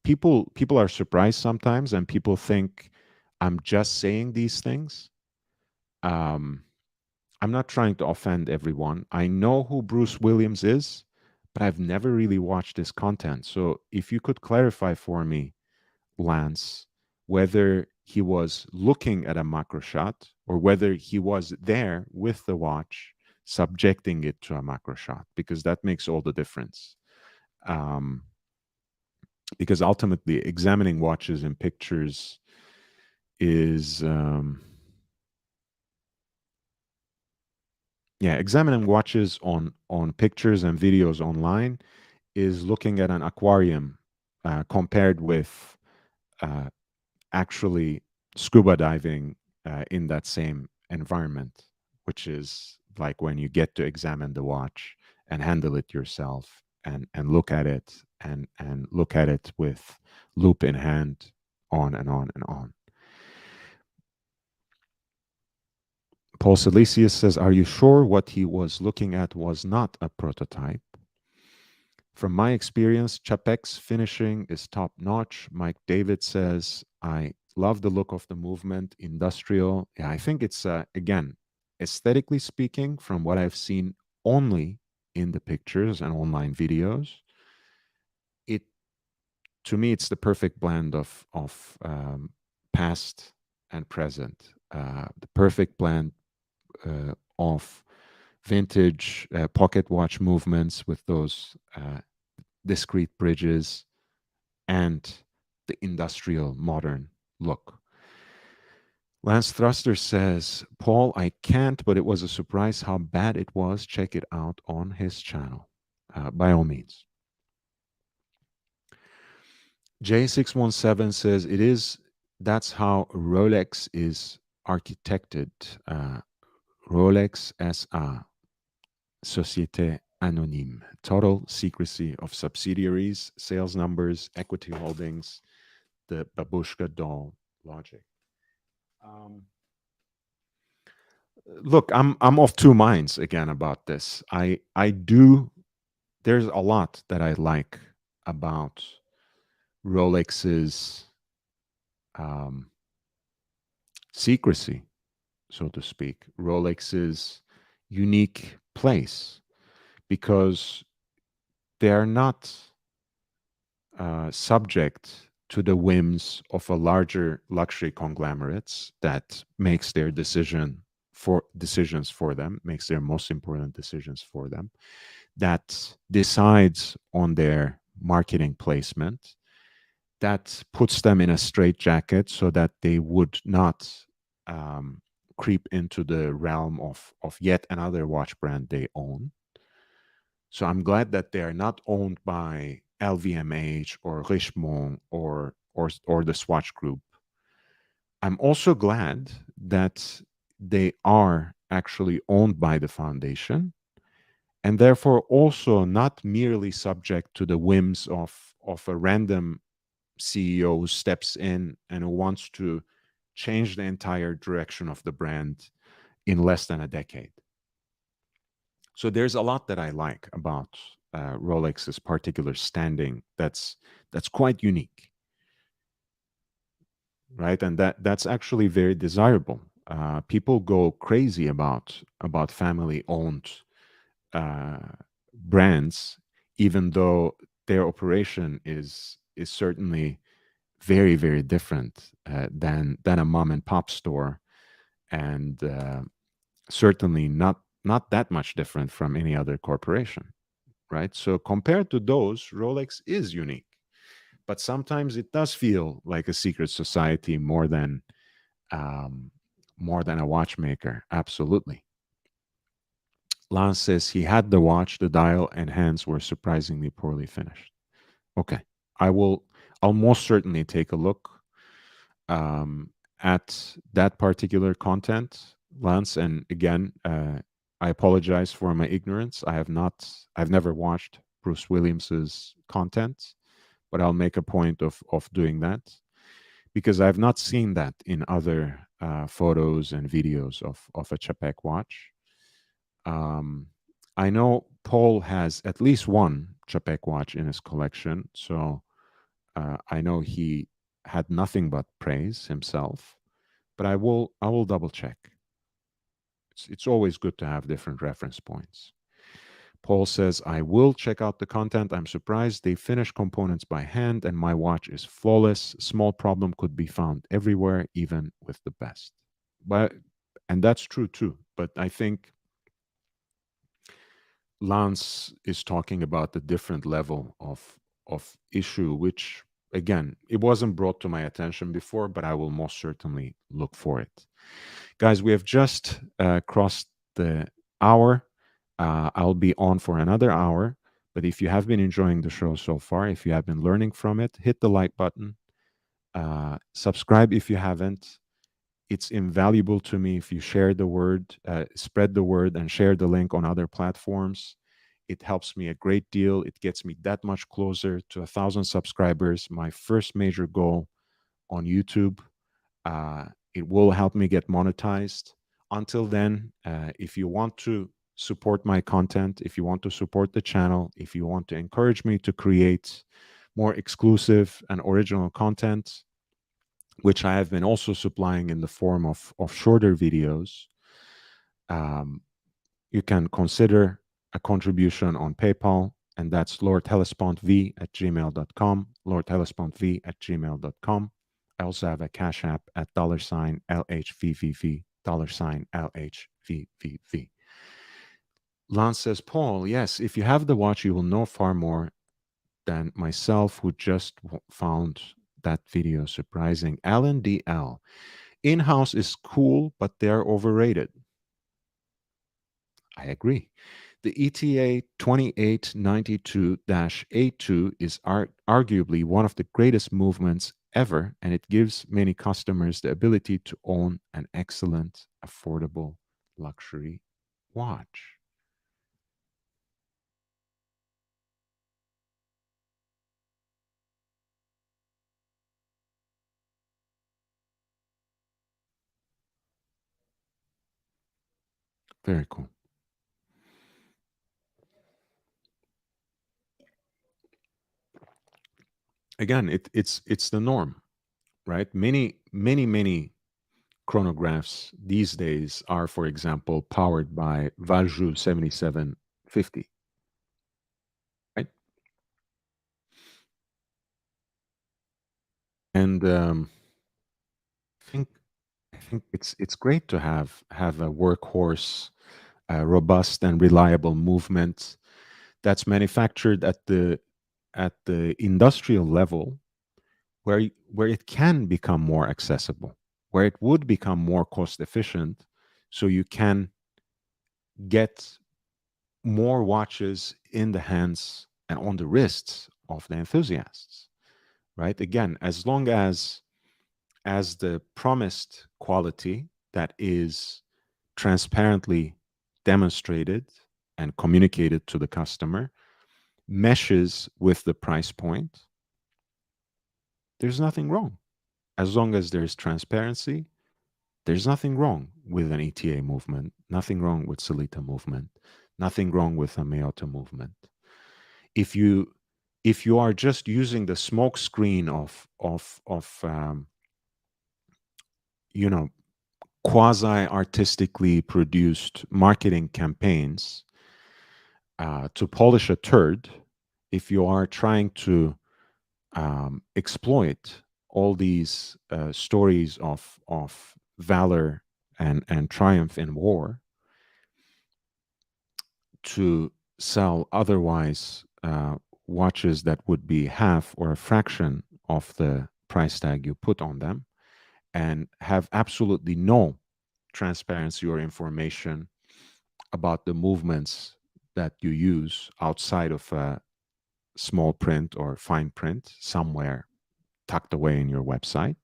people are surprised sometimes, and people think I'm just saying these things. Um, I'm not trying to offend everyone. I know who Bruce Williams is, but I've never really watched his content. So if you could clarify for me, Lance, whether he was looking at a macro shot or whether he was there with the watch, subjecting it to a macro shot, because that makes all the difference. Um, because ultimately, examining watches in pictures is, examining watches on pictures and videos online is looking at an aquarium compared with uh, actually scuba diving in that same environment, which is like when you get to examine the watch and handle it yourself and look at it and look at it with loop in hand, on and on and on. Paul Silesius says, "Are you sure what he was looking at was not a prototype? From my experience, Chapek's finishing is top notch." Mike David says, "I love the look of the movement, industrial." Yeah, I think it's, again, aesthetically speaking, from what I've seen only in the pictures and online videos, it to me, it's the perfect blend of past and present. The perfect blend of vintage pocket watch movements with those discrete bridges and the industrial modern look. Lance Thruster says, "Paul, I can't, but it was a surprise how bad it was. Check it out on his channel." By all means. J617 says, that's how Rolex is architected. Rolex SA, Société Anonyme. Total secrecy of subsidiaries, sales numbers, equity holdings, the babushka doll logic. Um, Look, I'm of two minds again about this. I do. There's a lot that I like about Rolex's um, secrecy, so to speak. Rolex's unique place, because they are not subject to the whims of a larger luxury conglomerates that makes their decisions for them, makes their most important decisions for them, that decides on their marketing placement, that puts them in a straitjacket so that they would not um, creep into the realm of yet another watch brand they own. So I'm glad that they are not owned by LVMH or Richemont or or the Swatch Group. I'm also glad that they are actually owned by the foundation and therefore also not merely subject to the whims of a random CEO who steps in and who wants to change the entire direction of the brand in less than a decade. So there's a lot that I like about Rolex's particular standing that's quite unique, right? And that's actually very desirable. People go crazy about family owned uh, brands, even though their operation is certainly very very different than a mom and pop store, and certainly not that much different from any other corporation, right? So compared to those, Rolex is unique, but sometimes it does feel like a secret society um, more than a watchmaker. Absolutely. Lance says he had the watch, the dial, and hands were surprisingly poorly finished. Okay, I will. I'll most certainly take a look um, at that particular content, Lance. And again, I apologize for my ignorance. I have not. I've never watched Bruce Williams's content, but I'll make a point of doing that because I've not seen that in other photos and videos of a Chapek watch. Um, I know Paul has at least one Chapek watch in his collection, so I know he had nothing but praise himself. But I will double check. It's always good to have different reference points. Paul says, I will check out the content. I'm surprised they finish components by hand and my watch is flawless. Small problem could be found everywhere, even with the best. But and that's true too. But I think Lance is talking about the different level of issue, which again, it wasn't brought to my attention before, but I will most certainly look for it. Guys, we have just crossed the hour. I'll be on for another hour. But if you have been enjoying the show so far, if you have been learning from it, hit the like button. Subscribe if you haven't. It's invaluable to me if you share the word, spread the word, and share the link on other platforms. It helps me a great deal. It gets me that much closer to 1,000 subscribers, my first major goal on YouTube. Uh, it will help me get monetized. Until then, if you want to support my content, if you want to support the channel, if you want to encourage me to create more exclusive and original content, which I have been also supplying in the form of shorter videos, um, you can consider a contribution on PayPal, and that's lordhellespuntv@gmail.com, lordhellespuntv@gmail.com. I also have a Cash App at $LHVVV, $LHVVV. Lance says, Paul, yes, if you have the watch, you will know far more than myself, who just found that video surprising. Alan DL. In-house is cool, but they're overrated. I agree. The ETA 2892-A2 is arguably one of the greatest movements ever, and it gives many customers the ability to own an excellent, affordable luxury watch. Very cool. Again, it's the norm, right? Many chronographs these days are, for example, powered by Valjoux 7750, right? And I think I think it's great to have a workhorse, robust and reliable movement that's manufactured at the industrial level, where it can become more accessible, where it would become more cost efficient, so you can get more watches in the hands and on the wrists of the enthusiasts. right? Again, as long as the promised quality that is transparently demonstrated and communicated to the customer meshes with the price point, there's nothing wrong. As long as there's transparency, there's nothing wrong with an ETA movement, nothing wrong with Solita movement, nothing wrong with a Mayota movement. If you if you are just using the smoke screen of you know quasi artistically produced marketing campaigns to polish a turd, if you are trying to exploit all these stories of valor and triumph in war to sell otherwise watches that would be half or a fraction of the price tag you put on them, and have absolutely no transparency or information about the movements that you use outside of a small print or fine print somewhere tucked away in your website,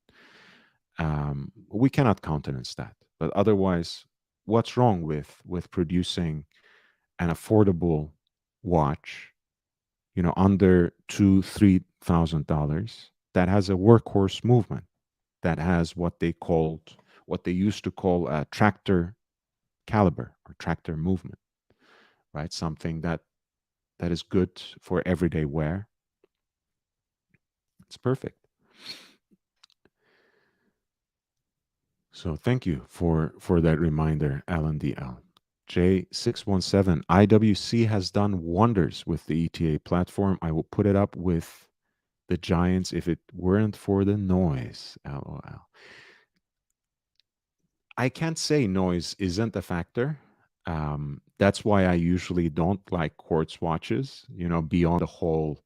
we cannot countenance that. But otherwise, what's wrong with producing an affordable watch, under $2,000-3,000 that has a workhorse movement, that has what they used to call a tractor caliber or tractor movement, right? Something that is good for everyday wear. It's perfect. So thank you for that reminder, Alan DL. J617, IWC has done wonders with the ETA platform. I will put it up with the giants if it weren't for the noise. LOL. I can't say noise isn't a factor. That's why I usually don't like quartz watches, beyond the whole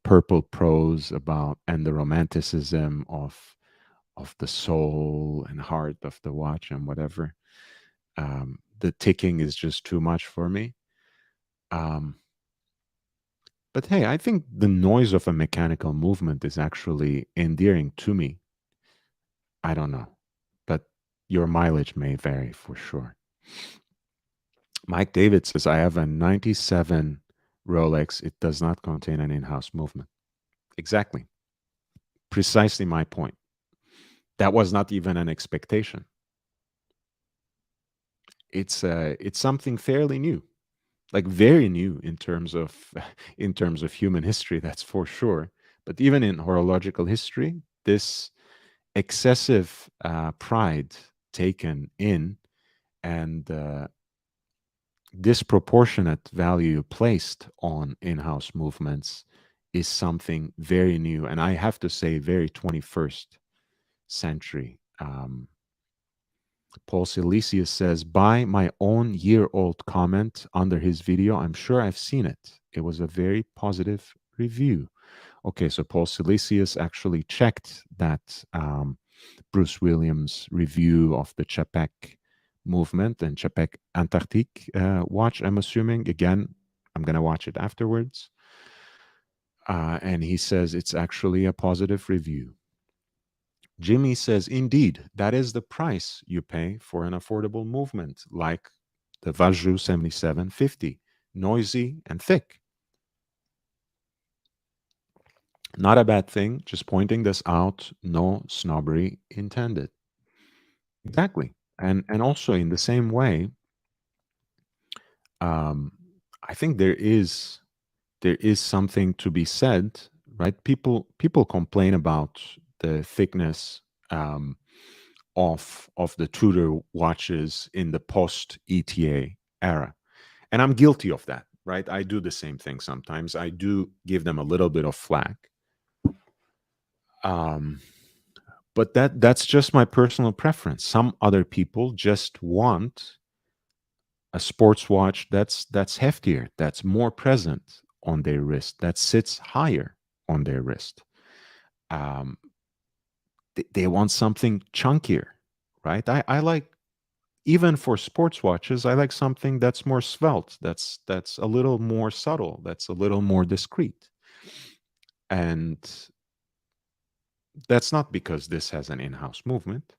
purple prose about and the romanticism of the soul and heart of the watch and whatever. The ticking is just too much for me. Um, but hey, I think the noise of a mechanical movement is actually endearing to me. I don't know, but your mileage may vary for sure. Mike David says, I have a 97 Rolex. It does not contain an in house movement. Exactly. Precisely my point. That was not even an expectation. It's something fairly new, like very new in terms of in terms of human history, that's for sure. But even in horological history, this excessive pride taken in and disproportionate value placed on in-house movements is something very new, and I have to say very 21st century. Paul Silesius says, by my own year-old comment under his video, I'm sure I've seen it. It was a very positive review. Okay, so Paul Silesius actually checked that Bruce Williams review of the Chapek movement and Chapek Antarctique watch, I'm assuming. Again, I'm going to watch it afterwards. And he says it's actually a positive review. Jimmy says, indeed, that is the price you pay for an affordable movement like the Valjoux 7750, noisy and thick. Not a bad thing, just pointing this out, no snobbery intended. Exactly. And also in the same way, um, I think there is something to be said, right? People complain about the thickness of the Tudor watches in the post ETA era, and I'm guilty of that, right? I do the same thing sometimes. I do give them a little bit of flack, um, but that's just my personal preference. Some other people just want a sports watch that's heftier, that's more present on their wrist, that sits higher on their wrist. Um, they want something chunkier, right? I like, even for sports watches, I like something that's more svelte, that's a little more subtle, that's a little more discreet. And that's not because this has an in-house movement,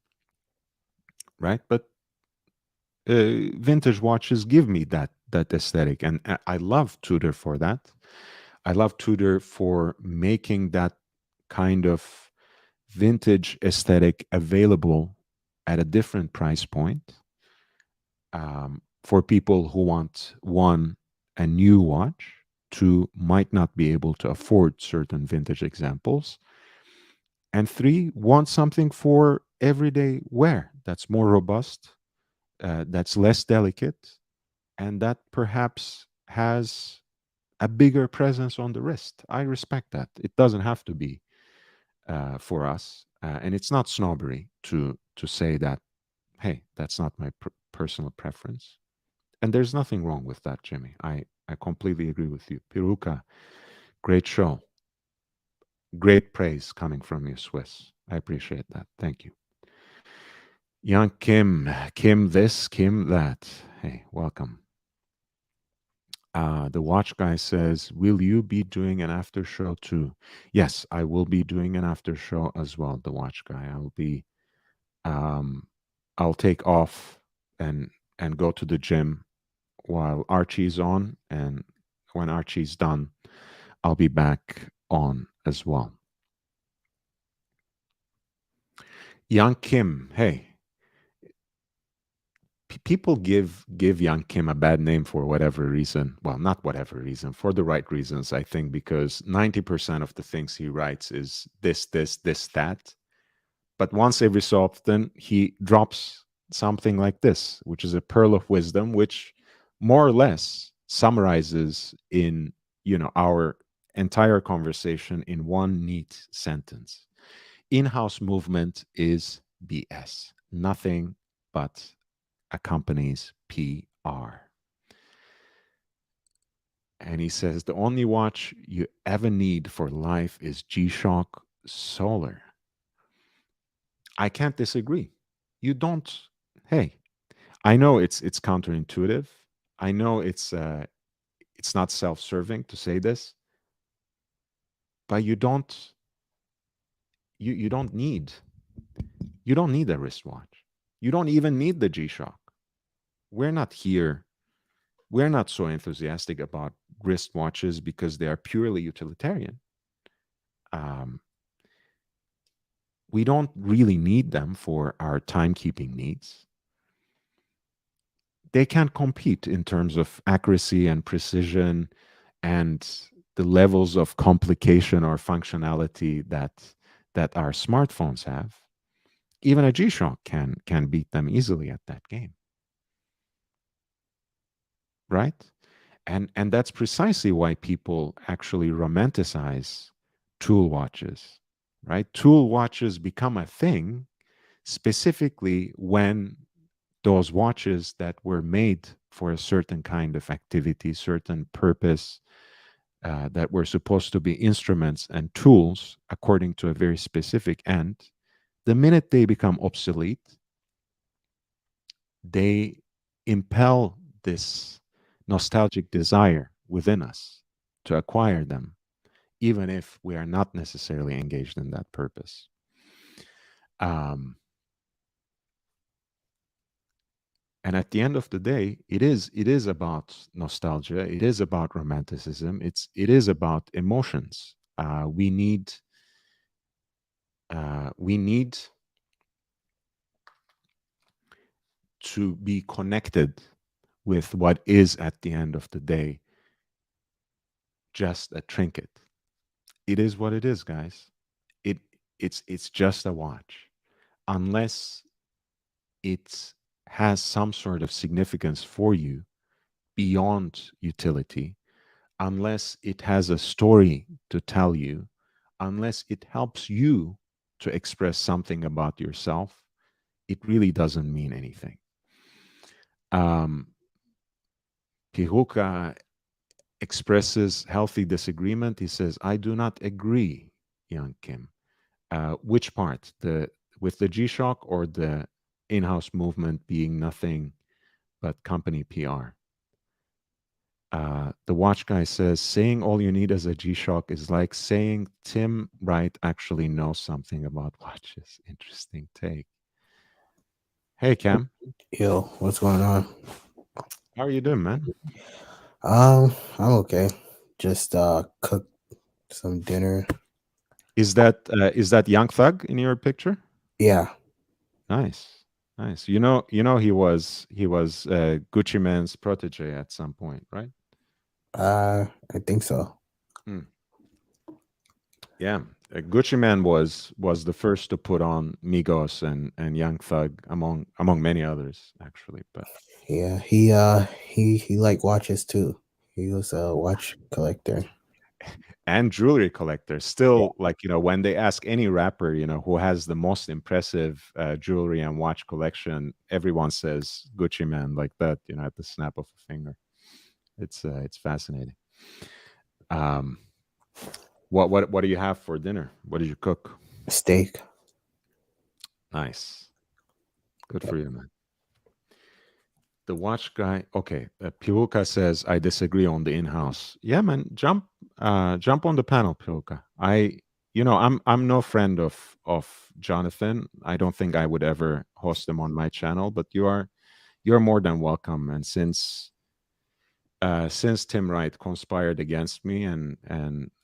right? But vintage watches give me that aesthetic, and I love Tudor for that. I love Tudor for making that kind of vintage aesthetic available at a different price point, for people who want, one, a new watch, two, might not be able to afford certain vintage examples, and three, want something for everyday wear that's more robust, that's less delicate, and that perhaps has a bigger presence on the wrist. I respect that. It doesn't have to be for us, and it's not snobbery to say that. Hey, that's not my personal preference, and there's nothing wrong with that, Jimmy. I completely agree with you. Piruka, great show, great praise coming from you, Swiss. I appreciate that. Thank you. Young Kim, Kim this, Kim that. Hey, welcome. The watch guy says, will you be doing an after show too? Yes, I will be doing an after show as well. The watch guy, um, I'll take off and go to the gym while Archie's on, and when Archie's done, I'll be back on as well. Young Kim, hey, people give Young Kim a bad name for whatever reason. Well, not whatever reason, for the right reasons, I think, because 90% of the things he writes is this, that. But once every so often, he drops something like this, which is a pearl of wisdom, which more or less summarizes in our entire conversation in one neat sentence. In-house movement is BS. Nothing but accompanies PR. And he says the only watch you ever need for life is G-Shock Solar. I can't disagree. You don't. Hey, I know it's counterintuitive. I know it's not self-serving to say this, but you don't need a wristwatch. You don't even need the G-Shock. We're not here. We're not so enthusiastic about wristwatches because they are purely utilitarian. Um, we don't really need them for our timekeeping needs. They can compete in terms of accuracy and precision and the levels of complication or functionality that our smartphones have. Even a G-Shock can beat them easily at that game, right? And that's precisely why people actually romanticize tool watches, right? Tool watches become a thing specifically when those watches that were made for a certain kind of activity, certain purpose, that were supposed to be instruments and tools according to a very specific end, the minute they become obsolete, they impel this nostalgic desire within us to acquire them, even if we are not necessarily engaged in that purpose. Um, and at the end of the day, it is about nostalgia. It is about romanticism. It is about emotions. We need to be connected with what is at the end of the day just a trinket. It is what it is, guys. It it's just a watch. Unless it has some sort of significance for you beyond utility, unless it has a story to tell you, unless it helps you to express something about yourself, it really doesn't mean anything. Um, Pihuka expresses healthy disagreement. He says, I do not agree, Young Kim. Which part? The with the G-Shock or the in-house movement being nothing but company PR? The watch guy says saying all you need as a G-Shock is like saying Tim Wright actually knows something about watches. Interesting take. Hey Cam, Yo, what's going on? how are you doing, man? I'm okay. Just cooked some dinner. Is that Young Thug in your picture? Yeah, Nice, nice. He was Gucci Man's protege at some point, right? I think so. Hmm. Yeah, Gucci Man was the first to put on Migos and Young Thug among many others, actually. But Yeah, he liked watches too. He was a watch collector. and jewelry collector. Yeah, Still, like when they ask any rapper, who has the most impressive jewelry and watch collection, everyone says Gucci Man like that. At the snap of a finger. It's fascinating. Um, what do you have for dinner? What did you cook? steak. Nice, good Yeah, for you, man. The watch guy. Okay, Piluka says I disagree on the in-house. Yeah, man, jump on the panel, Piluka. I'm no friend of Jonathan. I don't think I would ever host him on my channel, but you're more than welcome. And since Tim Wright conspired against me and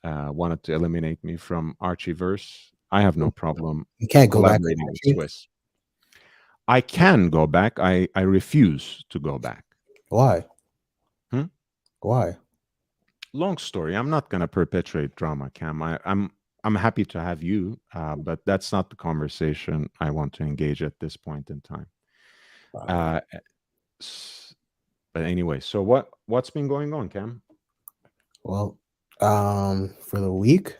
wanted to eliminate me from Archieverse, I have no problem you can't go back on collaborating with Archie. Swiss. I can go back. I refuse to go back. Why? Hmm? Why? Long story. I'm not going to perpetuate drama, Cam. I'm happy to have you, but that's not the conversation I want to engage at this point in time. Okay. Uh, s- but anyway, so what's been going on, Cam? Well, for the week,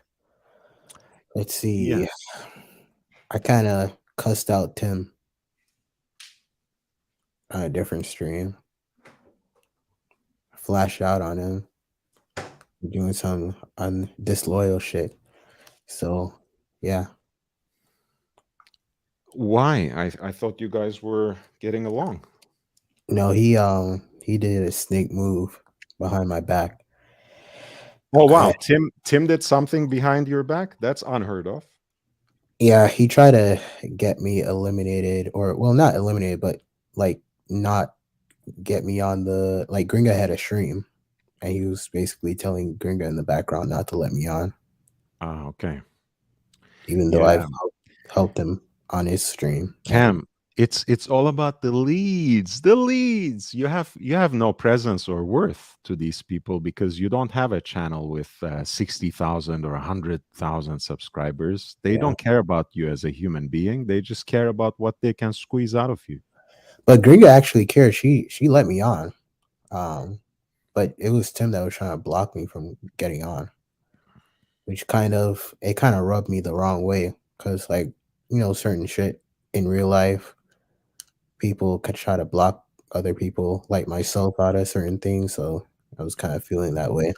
let's Yeah. see. I kind of cussed out Tim on a different stream. Flashed out on him doing some disloyal shit. So, yeah. Why? I thought you guys were getting along. No, he did a snake move behind my back. Oh I wow, Tim did something behind your back. That's unheard of. Yeah, he tried to get me eliminated or well, not eliminated, but like not get me on the like Gringa had a stream and he was basically telling Gringa in the background not to let me on, Ah, okay. even though I've Yeah. helped him on his stream. And Cam, it's all about the leads. The leads. You have no presence or worth to these people because you don't have a channel with 60,000 or 100,000 subscribers. They yeah. don't care about you as a human being. They just care about what they can squeeze out of you. But Gringa actually cared. She let me on. Um but it was Tim that was trying to block me from getting on, which kind of rubbed me the wrong way because like certain shit in real life people could try to block other people like myself out of certain things, so I was kind of feeling that way.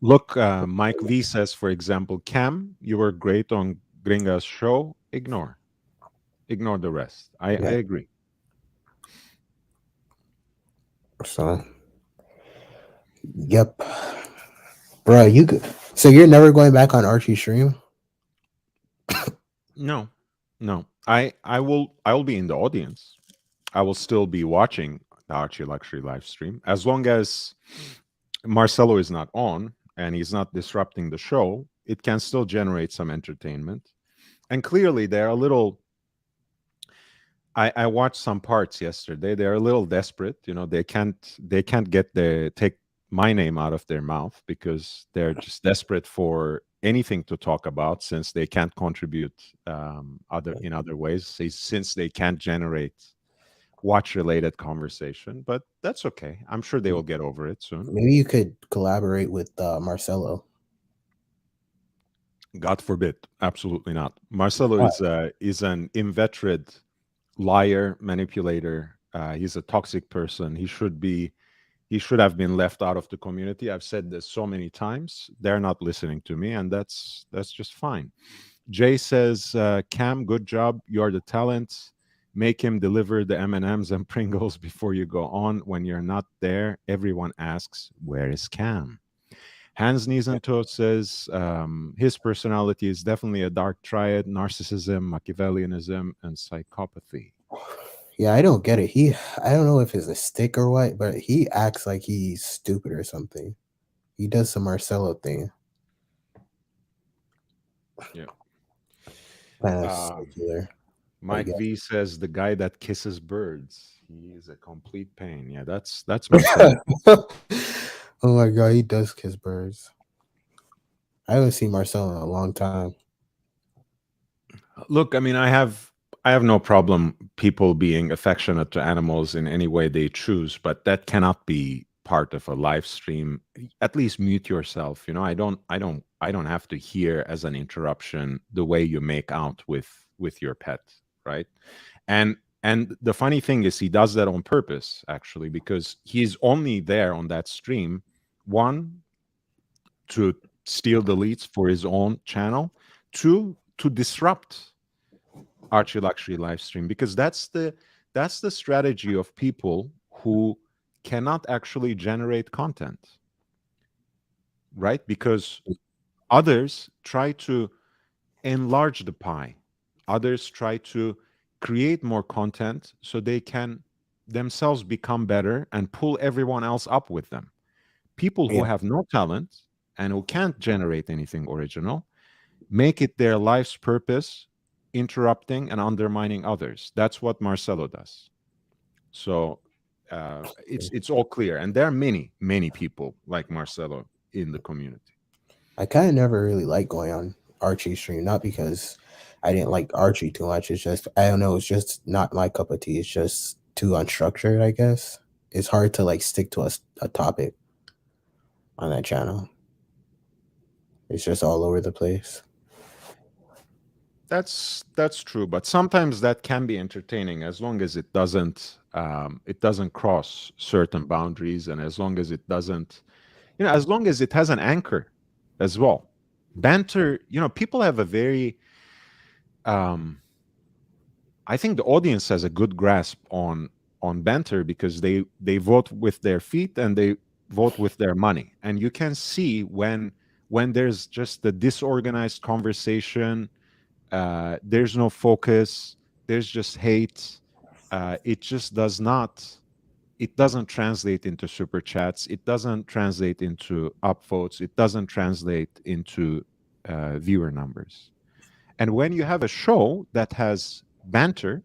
Look, Mike V says, for example, Cam, you were great on Gringa's show. Ignore the rest. I Yeah, agree. so yep, bro, so you're never going back on Archie stream? No, no. I will be in the audience. I will still be watching the Archie Luxury live stream as long as Marcelo is not on and he's not disrupting the show. It can still generate some entertainment. And clearly, they're a little. I watched some parts yesterday. They're a little desperate. They can't get the take my name out of their mouth because they're just desperate for anything to talk about since they can't contribute other ways. Since they can't generate watch related conversation, but that's okay. I'm sure they will get over it soon. Maybe you could collaborate with Marcelo. God forbid. Absolutely not. Marcelo Why? is an inveterate liar, manipulator. He's a toxic person. He should have been left out of the community. I've said this so many times. They're not listening to me, and that's just fine. Jay says, Cam, good job. You are the talent. Make him deliver the M&Ms and Pringles before you go on. When you're not there, everyone asks, where is Cam? Hans Niesentodt says his personality is definitely a dark triad: narcissism, Machiavellianism, and psychopathy. Yeah, I don't get it. I don't know if it's a stick or what, but he acts like he's stupid or something. He does some Marcelo thing. Yeah. Kind of Um, circular. But Mike yeah. V says the guy that kisses birds. He is a complete pain. Yeah, that's Marcelo. Oh my god, he does kiss birds. I haven't seen Marcelo in a long time. Look, I mean, I have no problem people being affectionate to animals in any way they choose, but that cannot be part of a live stream. At least mute yourself. I don't have to hear as an interruption the way you make out with your pet, right? And the funny thing is he does that on purpose, actually, because he's only there on that stream, one, to steal the leads for his own channel, two, to disrupt Archie Luxury live stream, because that's the strategy of people who cannot actually generate content, right? Because others try to enlarge the pie. Others try to create more content so they can themselves become better and pull everyone else up with them. People who Yeah, have no talent and who can't generate anything original make it their life's purpose interrupting and undermining others. That's what Marcelo does. So it's all clear, and there are many people like Marcelo in the community. I kind of never really liked going on Archie stream, not because I didn't like Archie too much. It's just I don't know. It's just not my cup of tea. It's just too unstructured. I guess it's hard to like stick to a topic on that channel. It's just all over the place. That's true, but sometimes that can be entertaining as long as it doesn't cross certain boundaries, and as long as it doesn't, as long as it has an anchor as well. Banter, people have a very um I think the audience has a good grasp on banter because they vote with their feet and they vote with their money, and you can see when there's just the disorganized conversation, there's no focus, there's just hate. It just doesn't translate into super chats, it doesn't translate into upvotes, it doesn't translate into viewer numbers. And when you have a show that has banter,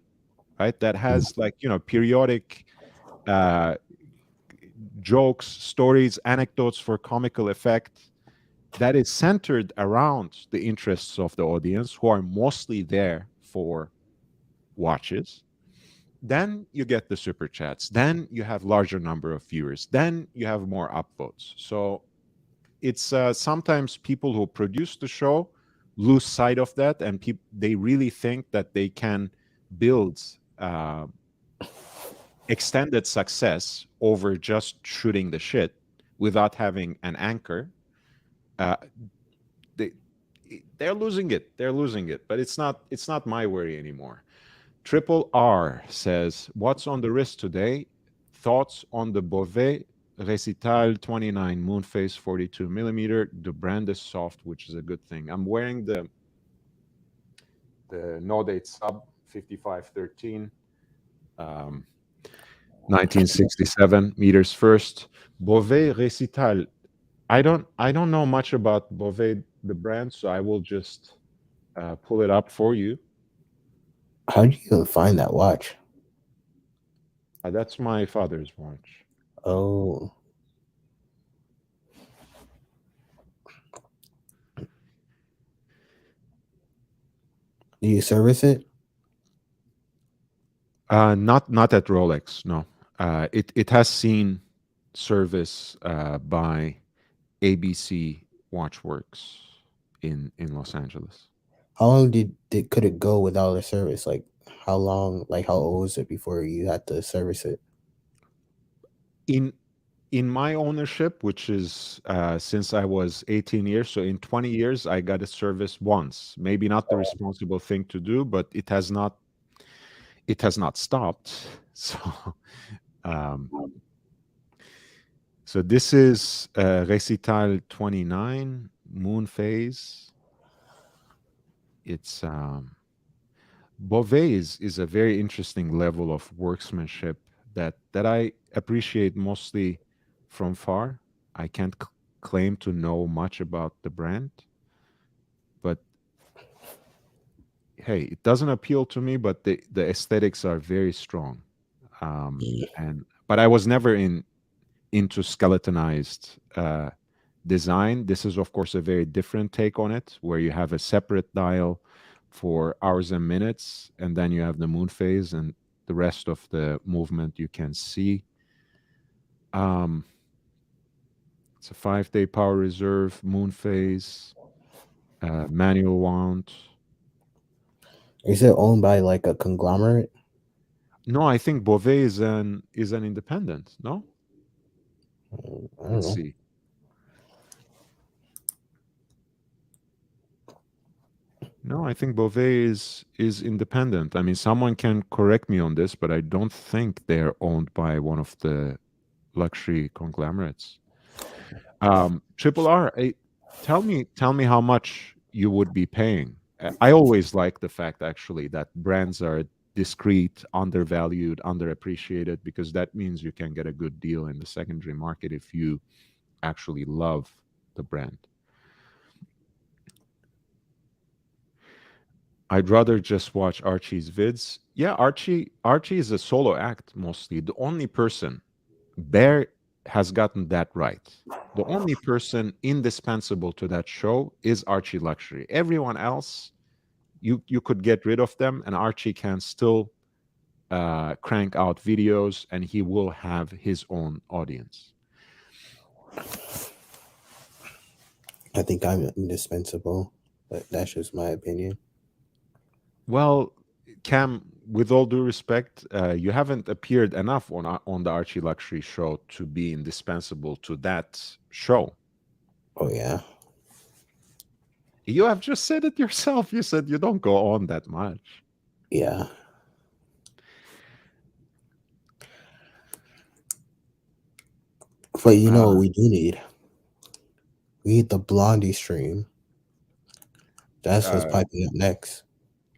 right, that has, like, periodic uh, jokes, stories, anecdotes for comical effect, that is centered around the interests of the audience who are mostly there for watches, then you get the super chats, then you have larger number of viewers, then you have more upvotes. So it's sometimes people who produce the show lose sight of that, and they really think that they can build extended success over just shooting the shit without having an anchor. uh, they they're losing it, but it's not my worry anymore. Triple R says, what's on the wrist today? Thoughts on the Beauvais Recital 29 Moonface 42 millimeter. The brand is soft, which is a good thing. I'm wearing the No Date Sub 5513, um, 1967 meters first. Beauvais Recital. I don't know much about Beauvais, the brand, so I will just pull it up for you. How did you even find that watch? That's my father's watch. Oh, do you service it? Not at Rolex, no. It has seen service by ABC Watchworks in Los Angeles. How long could it go without a service? Like how long? Like how old was it before you had to service it? In in my ownership, which is since I was 18 years, so in 20 years, I got a service once. Maybe not the responsible thing to do, but it has not stopped. So, um, so this is Recital 29, Moon Phase. It's Beauvais is a very interesting level of workmanship that I appreciate mostly from far. I can't claim to know much about the brand, but hey, it doesn't appeal to me. But the aesthetics are very strong, and but I was never into skeletonized design. This is, of course, a very different take on it, where you have a separate dial for hours and minutes, and then you have the moon phase, and the rest of the movement you can see. Um, it's a 5 day power reserve, moon phase, manual wound. Is it owned by like a conglomerate? No, I think Beauvais is an independent. No, I don't let's know. see. No, I think Beauvais is independent. I mean, someone can correct me on this, but I don't think they're owned by one of the luxury conglomerates. Triple R, tell me how much you would be paying. I always like the fact actually that brands are discreet, undervalued, underappreciated, because that means you can get a good deal in the secondary market if you actually love the brand. I'd rather just watch Archie's vids. Yeah, Archie is a solo act mostly. The only person Bear has gotten that right. The only person indispensable to that show is Archie Luxury. Everyone else, you could get rid of them, and Archie can still crank out videos, and he will have his own audience. I think I'm indispensable, but that's just my opinion. Well, Cam, with all due respect, you haven't appeared enough on the Archie Luxury show to be indispensable to that show. Oh yeah, You have just said it yourself. You said you don't go on that much. yeah. But you know what Uh, we do need? We need the Blondie stream. That's what's uh, piping up next.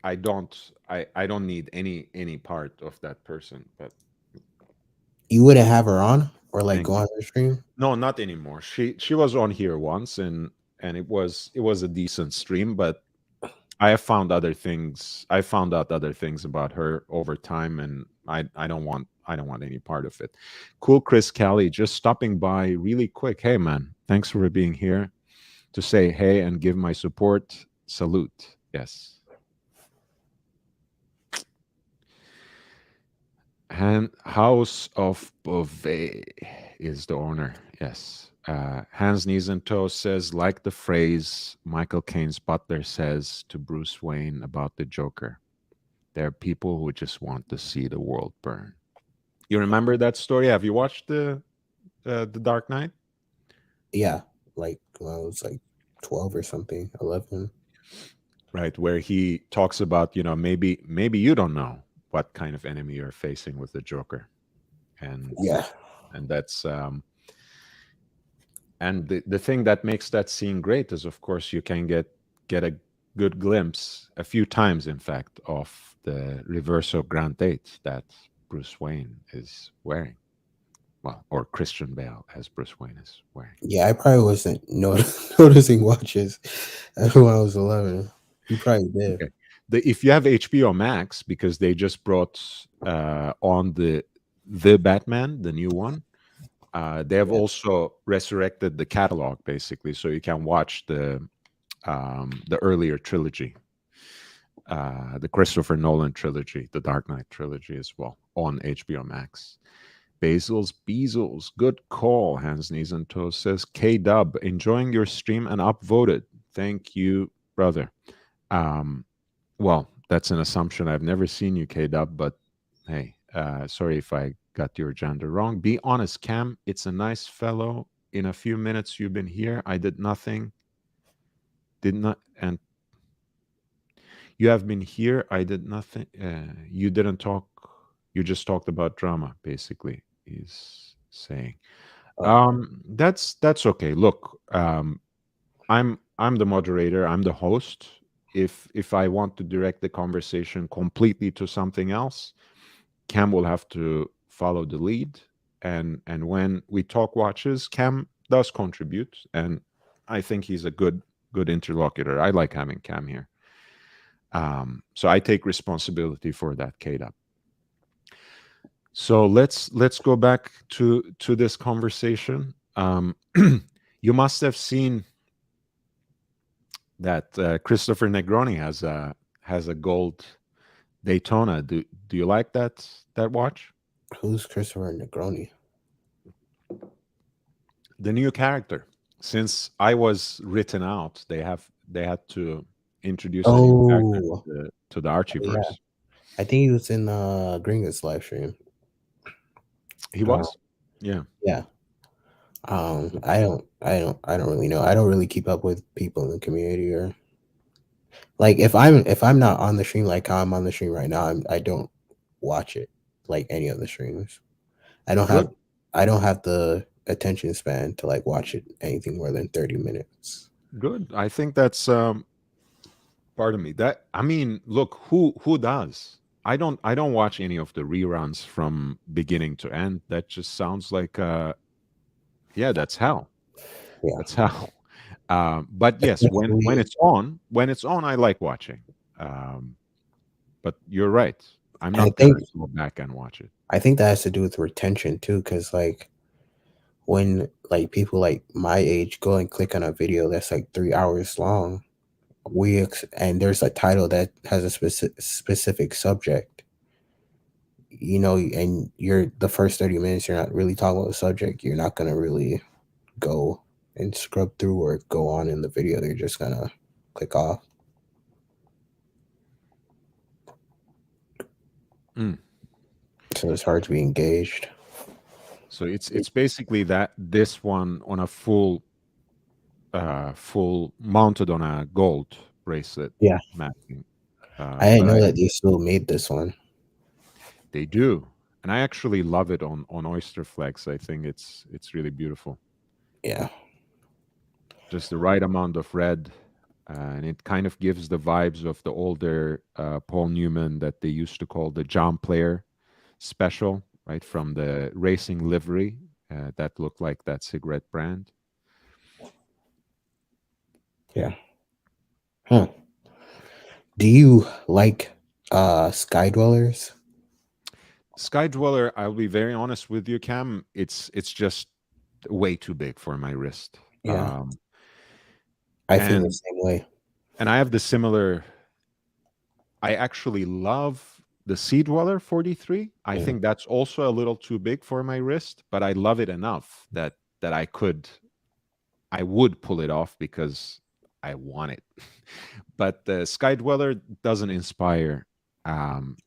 I don't need any part of that person. But You wouldn't have her on or like thank go you. on her stream? No, not anymore. She was on here once, and it was a decent stream, but I have found other things. I found out other things about her over time, and I don't want any part of it. Cool, Chris Kelly, just stopping by really quick. Hey, man, thanks for being here to say hey and give my support. Salute. Yes. And House of Beauvais is the owner. Yes. Hans Knees and Toes says, like the phrase Michael Caine's butler says to Bruce Wayne about the Joker. There are people who just want to see the world burn. You remember that story? Have you watched the Dark Knight? Yeah, like when I was like 12 or something, 11. Right, where he talks about, maybe you don't know what kind of enemy you're facing with the Joker, and Yeah, and that's and the thing that makes that scene great is, of course, you can get a good glimpse, a few times in fact, of the reverso grand date that Bruce Wayne is wearing, well, or Christian Bale as Bruce Wayne is wearing. yeah. I probably wasn't noticing watches when I was 11. You probably did. Okay. If you have HBO Max, because they just brought on the Batman, the new one, they have Yeah, also resurrected the catalog basically, so you can watch the earlier trilogy, the Christopher Nolan trilogy, the Dark Knight trilogy as well on HBO Max. Basil's Beezels, good call. Hands, knees, and toes says K Dub, enjoying your stream and upvoted. Thank you, brother. Um, well, that's an assumption. I've never seen you, K Dub, but hey, sorry if I got your gender wrong. Be honest, Cam. It's a nice fellow. In a few minutes you've been here, I did nothing, did not, and You have been here. I did nothing. You didn't talk. You just talked about drama, basically. He's saying. Oh, That's okay. Look, I'm the moderator. I'm the host. If I want to direct the conversation completely to something else, Cam will have to follow the lead. And when we talk watches, Cam does contribute, and I think he's a good interlocutor. I like having Cam here. So I take responsibility for that, Kate. So let's go back to this conversation. You must have seen that Christopher Negroni has a gold Daytona. Do you like that watch? who's Christopher Negroni? The new character. Since I was written out, they had to introduce a new character Oh, to the yeah. Archieverse. I think he was in Gringotts live stream. He Uh, was, yeah. yeah. I don't really know. I don't really keep up with people in the community or like if I'm not on the stream like how I'm on the stream right now, I don't watch it like any of the streams. I don't have Good, I don't have the attention span to like watch it anything more than 30 minutes. good. I think that's pardon me. That I mean, look, who does? I don't watch any of the reruns from beginning to end. That just sounds like yeah, that's hell. Yeah. That's hell. But yes, Especially when it's on, I like watching. Um, but you're right. I'm I not gonna think go back and watch it. I think that has to do with retention too, because like when like people like my age go and click on a video that's like 3 hours long, and there's a title that has a specific subject, and you're the first 30 minutes you're not really talking about the subject, you're not gonna really go and scrub through or go on in the video. They're just gonna click off. Mm. So it's hard to be engaged. So it's basically that this one on a full mounted on a gold bracelet Yeah. matching. I didn't But know I that they still made this one. They do, and I actually love it on Oyster Flex. I think it's really beautiful. Yeah. Just the right amount of red, and it kind of gives the vibes of the older Paul Newman that they used to call the John Player special, right from the racing livery that looked like that cigarette brand. Yeah. Huh. Do you like Sky Dwellers? Sky Dweller, I'll be very honest with you, Cam. It's just way too big for my wrist. Yeah. I feel the And same way. I have the similar. I actually love the Sea Dweller 43. I Mm. think that's also a little too big for my wrist, but I love it enough that I would pull it off because I want it. But the Sky Dweller doesn't inspire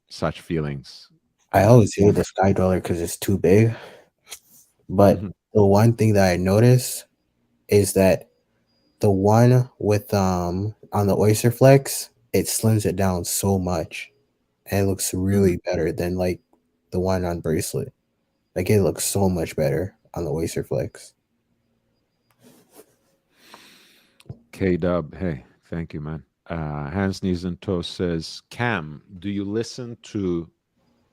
such feelings. I always For hate the Sky Dweller because it's too big. But Mhm. the one thing that I noticed is that the one with on the Oyster Flex, it slims it down so much, and it looks Mm. really better than like the one on bracelet. Like it looks so much better on the Oyster Flex. K Dub, hey, thank you, man. Hans Knees and Toes says, Cam, do you listen to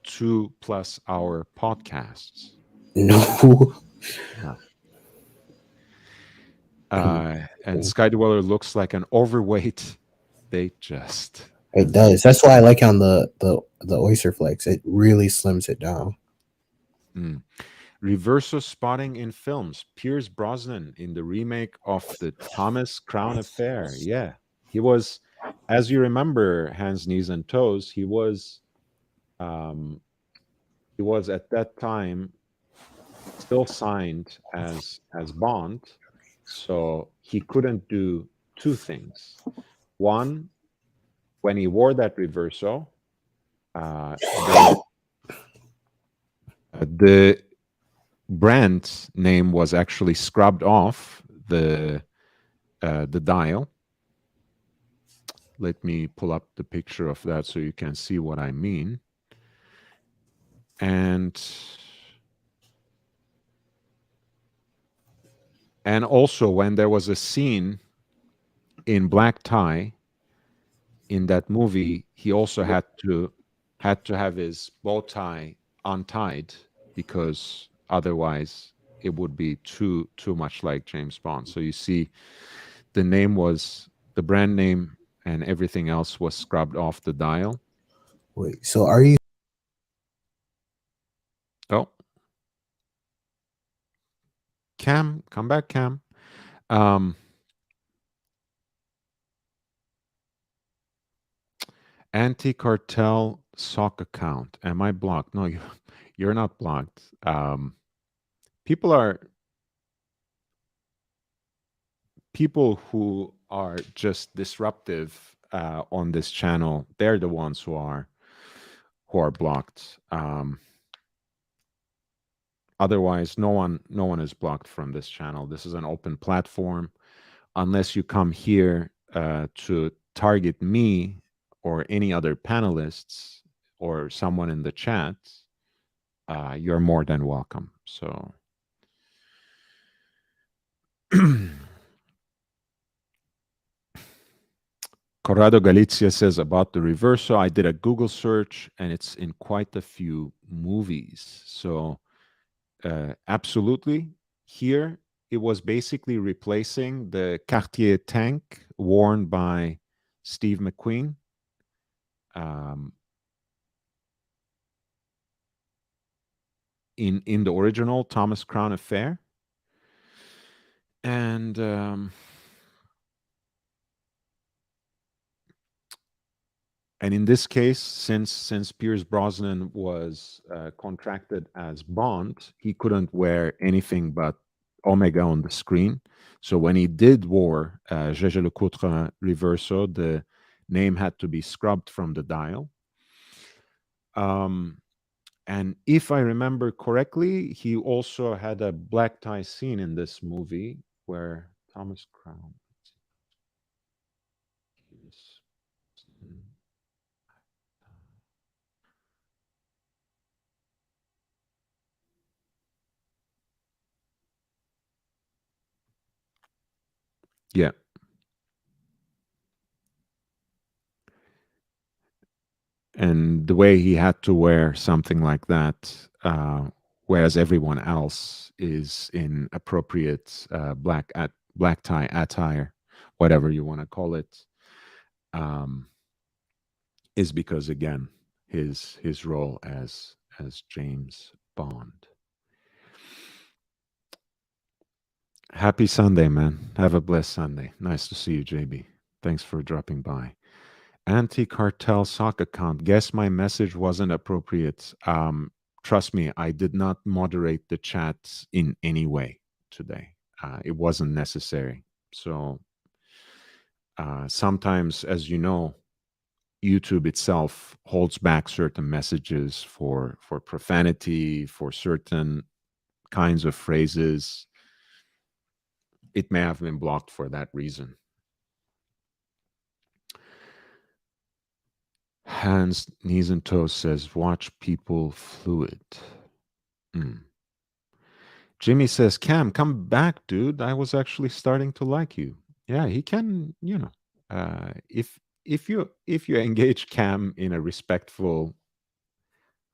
2+ hour podcasts? No, No. And Sky Dweller looks like an overweight. They just it has does. That's why I like it on the Oyster Flex. It really slims it down. mm. Reverso spotting in films. Pierce Brosnan in the remake of the Thomas Crown Affair. Yeah, he was, as you remember, Hands, Knees, and Toes. Um, he was at that time still signed as Bond, so he couldn't do two things. One, when he wore that Reverso, the brand name was actually scrubbed off the dial. Let me pull up the picture of that so you can see what I mean. And also when there was a scene in Black Tie in that movie, he also had to have his bow tie untied because otherwise it would be too much like James Bond. So you see, the name was the brand name, and everything else was scrubbed off the dial. Wait, so are you Oh, Cam, come back, Cam. Um, Anti-cartel sock account. Am I blocked? No, you're not blocked. People are people who are just disruptive on this channel. They're the ones who are blocked. Otherwise, no one is blocked from this channel. This is an open platform. Unless you come here to target me or any other panelists or someone in the chat, you're more than welcome. So, Corrado Galizia says about the reverso, I did a Google search and it's in quite a few movies. So, absolutely, here it was basically replacing the Cartier tank worn by Steve McQueen. Um, in the original Thomas Crown Affair, and in this case, since Pierce Brosnan was contracted as Bond, he couldn't wear anything but Omega on the screen. So when he did wear Gégé Lecoutre Reverso, the name had to be scrubbed from the dial. Um, and if I remember correctly, he also had a black tie scene in this movie where Thomas Crown. Yeah. And the way he had to wear something like that, whereas everyone else is in appropriate black tie attire, whatever you want to call it, um, is because again his role as James Bond. Happy Sunday, man. Have a blessed Sunday. Nice to see you, JB. Thanks for dropping by. Anti-cartel sock account. Guess my message wasn't appropriate. Trust me, I did not moderate the chats in any way today. It wasn't necessary. So sometimes, as you know, YouTube itself holds back certain messages for profanity, for certain kinds of phrases. It may have been blocked for that reason. Hands, knees, and toes says, watch people fluid. Mm. Jimmy says, Cam, come back, dude. I was actually starting to like you. Yeah, he can, if you engage Cam in a respectful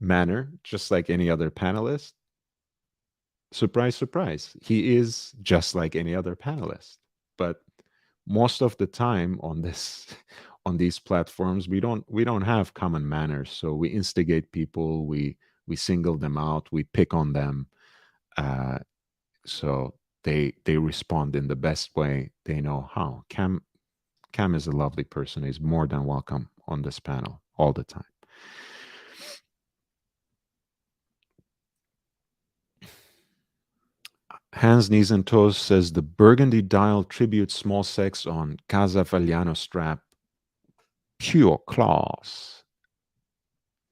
manner, just like any other panelist, surprise, surprise, he is just like any other panelist. But most of the time on this on these platforms, we don't have common manners. So we instigate people, we single them out, we pick on them. Uh, so they respond in the best way they know how. Cam is a lovely person. He's more than welcome on this panel all the time. Hands, Knees, and Toes says the burgundy dial tribute small sex on Casa Vagliano strap. Pure class.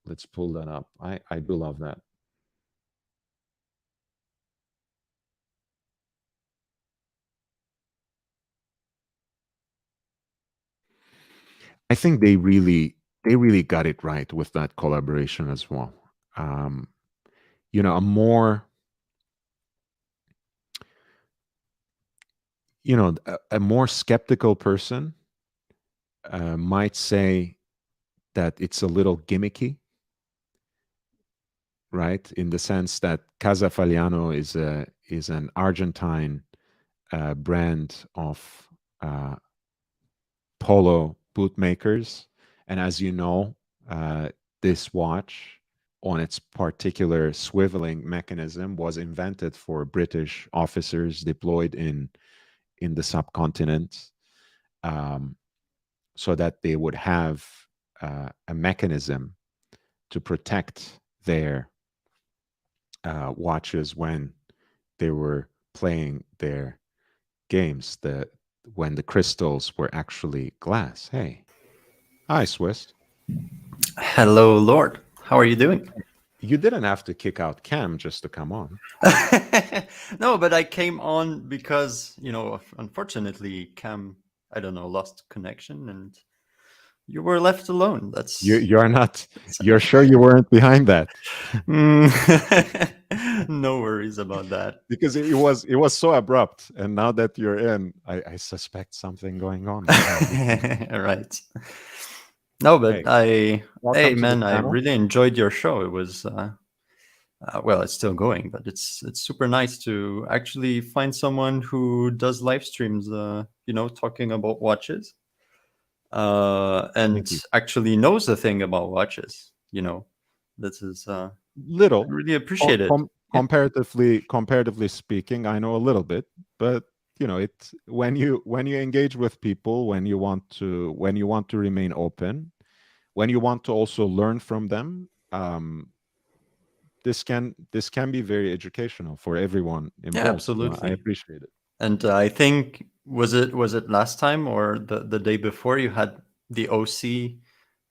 Let's pull that up. I do love that. I think they really got it right with that collaboration as well. Um, a more a more skeptical person might say that it's a little gimmicky, right? In the sense that Casa Fagliano is an Argentine brand of uh, polo bootmakers, and as you know, uh, this watch on its particular swiveling mechanism was invented for British officers deployed in the subcontinent, um, so that they would have a mechanism to protect their watches when they were playing their games. When the crystals were actually glass. Hey, hi, Swiss. Hello, Lord. How are you doing? You didn't have to kick out Cam just to come on. No, but I came on because, unfortunately, Cam, I don't know, lost connection and you were left alone. You're not. That's You're sure you weren't behind that? No worries about that. Because it was so abrupt, and now that you're in, I suspect something going on behind the scenes. Right. No, but Hey, hey, welcome to the man, I channel. really enjoyed your show. It was, well, it's still going, but it's super nice to actually find someone who does live streams, talking about watches, Thank and you. actually knows a thing about watches. This is I Little, really appreciate it. Yeah, comparatively speaking, I know a little bit, but it's when you engage with people, when you want to remain open, when you want to also learn from them, this can be very educational for everyone yeah, involved. So I absolutely. appreciate it. And I think was it last time or the day before you had the OC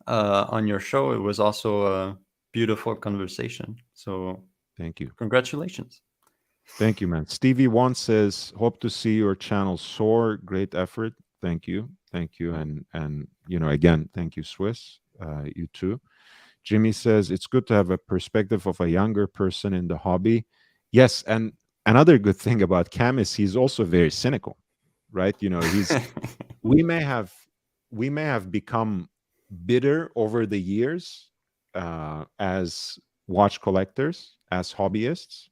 on your show? It was also a beautiful conversation. So Thank you. congratulations. Thank you, man. Stevie One says, "Hope to see your channel soar. Great effort. Thank you, thank you, and again, thank you, Swiss. You too." Jimmy says, "It's good to have a perspective of a younger person in the hobby." Yes, and another good thing about Cam is he's also very cynical, right? He's we may have we may have become bitter over the years as watch collectors, as hobbyists.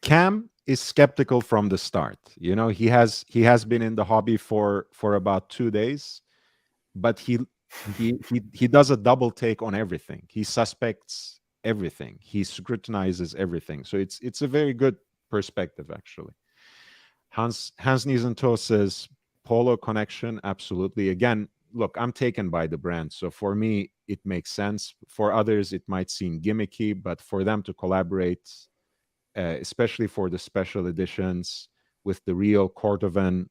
Cam is skeptical from the start. He has been in the hobby for about 2 days, but he does a double take on everything. He suspects everything. He scrutinizes everything. So it's a very good perspective, actually. Hans Niesenthal says Polo connection, absolutely. Again, look, I'm taken by the brand, so for me it makes sense. For others, it might seem gimmicky, but for them to collaborate, especially for the special editions with the real Cordovan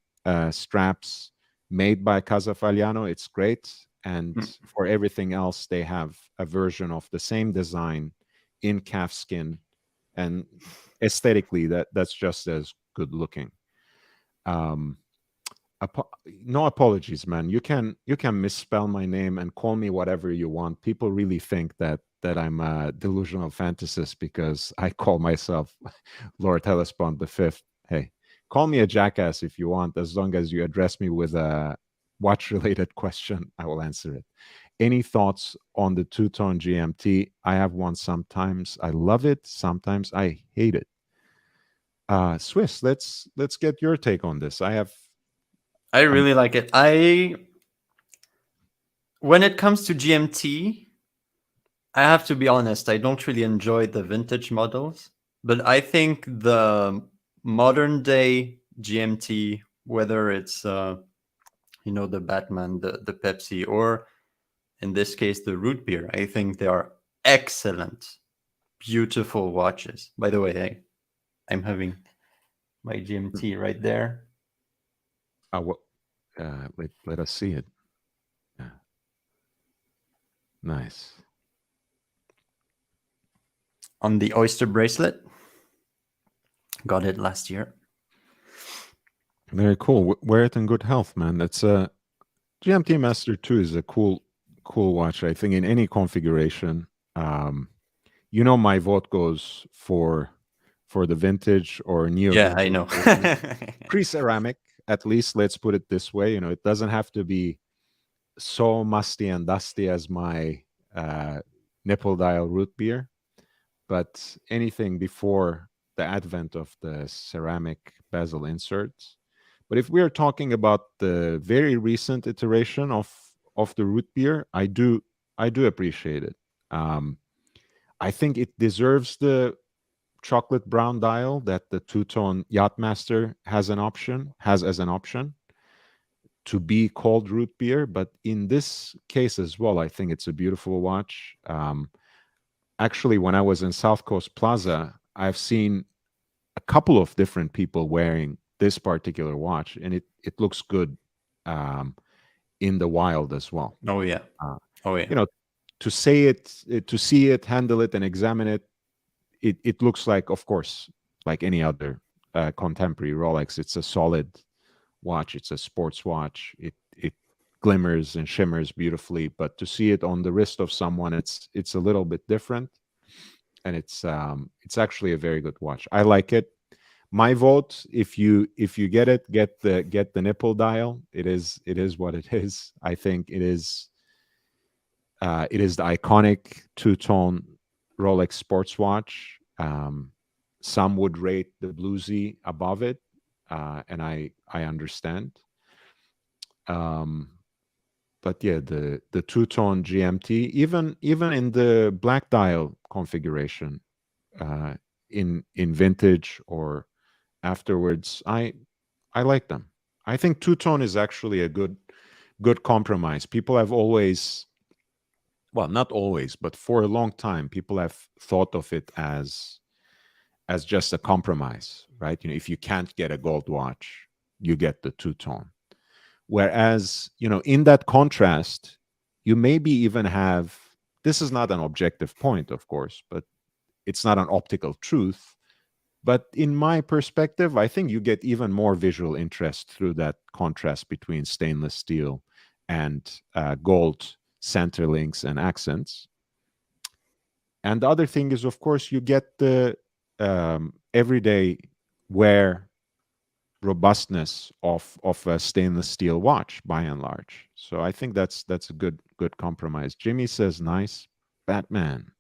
straps made by Casa Fagliano. It's great. And Mm. for everything else, they have a version of the same design in calfskin, and aesthetically, that's just as good looking. Um, no apologies, man. You can misspell my name and call me whatever you want. People really think that I'm a delusional fantasist because I call myself Lord Hellespont the Fifth. Hey, call me a jackass if you want, as long as you address me with a watch-related question. I will answer it. Any thoughts on the two-tone GMT? I have one. Sometimes I love it. Sometimes I hate it. Swiss, let's get your take on this. I I'm really like it. When it comes to GMT, I have to be honest, I don't really enjoy the vintage models, but I think the modern day GMT, whether it's the Batman, the Pepsi, or in this case the root beer, I think they are excellent, beautiful watches. By the way, I'm having my GMT right there what let us see it. Yeah, nice. on the Oyster bracelet. Got it last year. Very cool. Wear it in good health, man. That's GMT Master 2 is a cool watch. I think in any configuration. My vote goes for the vintage or neo Yeah, I vintage know. version. Pre-ceramic, at least, let's put it this way. It doesn't have to be so musty and dusty as my nipple dial root beer, but anything before the advent of the ceramic bezel inserts. But if we are talking about the very recent iteration of the root beer, I do appreciate it. um, I think it deserves the chocolate brown dial that the two-tone Yachtmaster has as an option to be called root beer. But in this case as well, I think it's a beautiful watch. Actually, when I was in South Coast Plaza, I've seen a couple of different people wearing this particular watch, and it looks good um, in the wild as well. Oh yeah. Uh, Oh yeah. you know, to see it, handle it, and examine it, it looks like, of course, like any other contemporary Rolex. It's a solid watch. It's a sports watch. It glimmers and shimmers beautifully. But to see it on the wrist of someone, it's a little bit different, and it's actually a very good watch. I like it. My vote, if you get the nipple dial. It is what it is. I think it is the iconic two-tone Rolex sports watch. Some would rate the bluesy above it, and I understand. Um, but yeah, the two-tone GMT, even in the black dial configuration, uh, in vintage or afterwards, I like them. I think two-tone is actually a good compromise. People have always, well, not always, but for a long time, people have thought of it as just a compromise, right? If you can't get a gold watch, you get the two-tone. Whereas, in that contrast, you maybe even have, this is not an objective point, of course, but it's not an optical truth. But in my perspective, I think you get even more visual interest through that contrast between stainless steel and gold center links and accents. And the other thing is, of course, you get the everyday wear robustness of a stainless steel watch by and large. So I think that's a good compromise. Jimmy says, "Nice, Batman."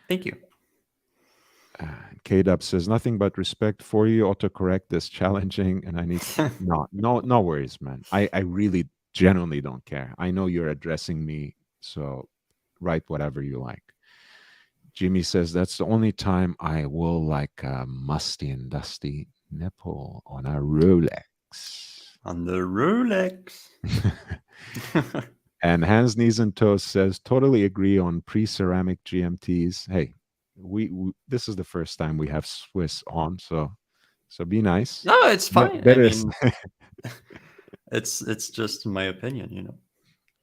Thank you. K-Dub says, "Nothing but respect for you. Autocorrect is challenging, and I need no worries, man. I really genuinely don't care. I know you're addressing me, so write whatever you like." Jimmy says, "That's the only time I will like a musty and dusty nipple on a Rolex." On the Rolex. And Hans Knees and Toes says, "Totally agree on pre-ceramic GMTs." Hey, we this is the first time we have Swiss on, so be nice. No, it's fine. I Better, mean, it's just my opinion.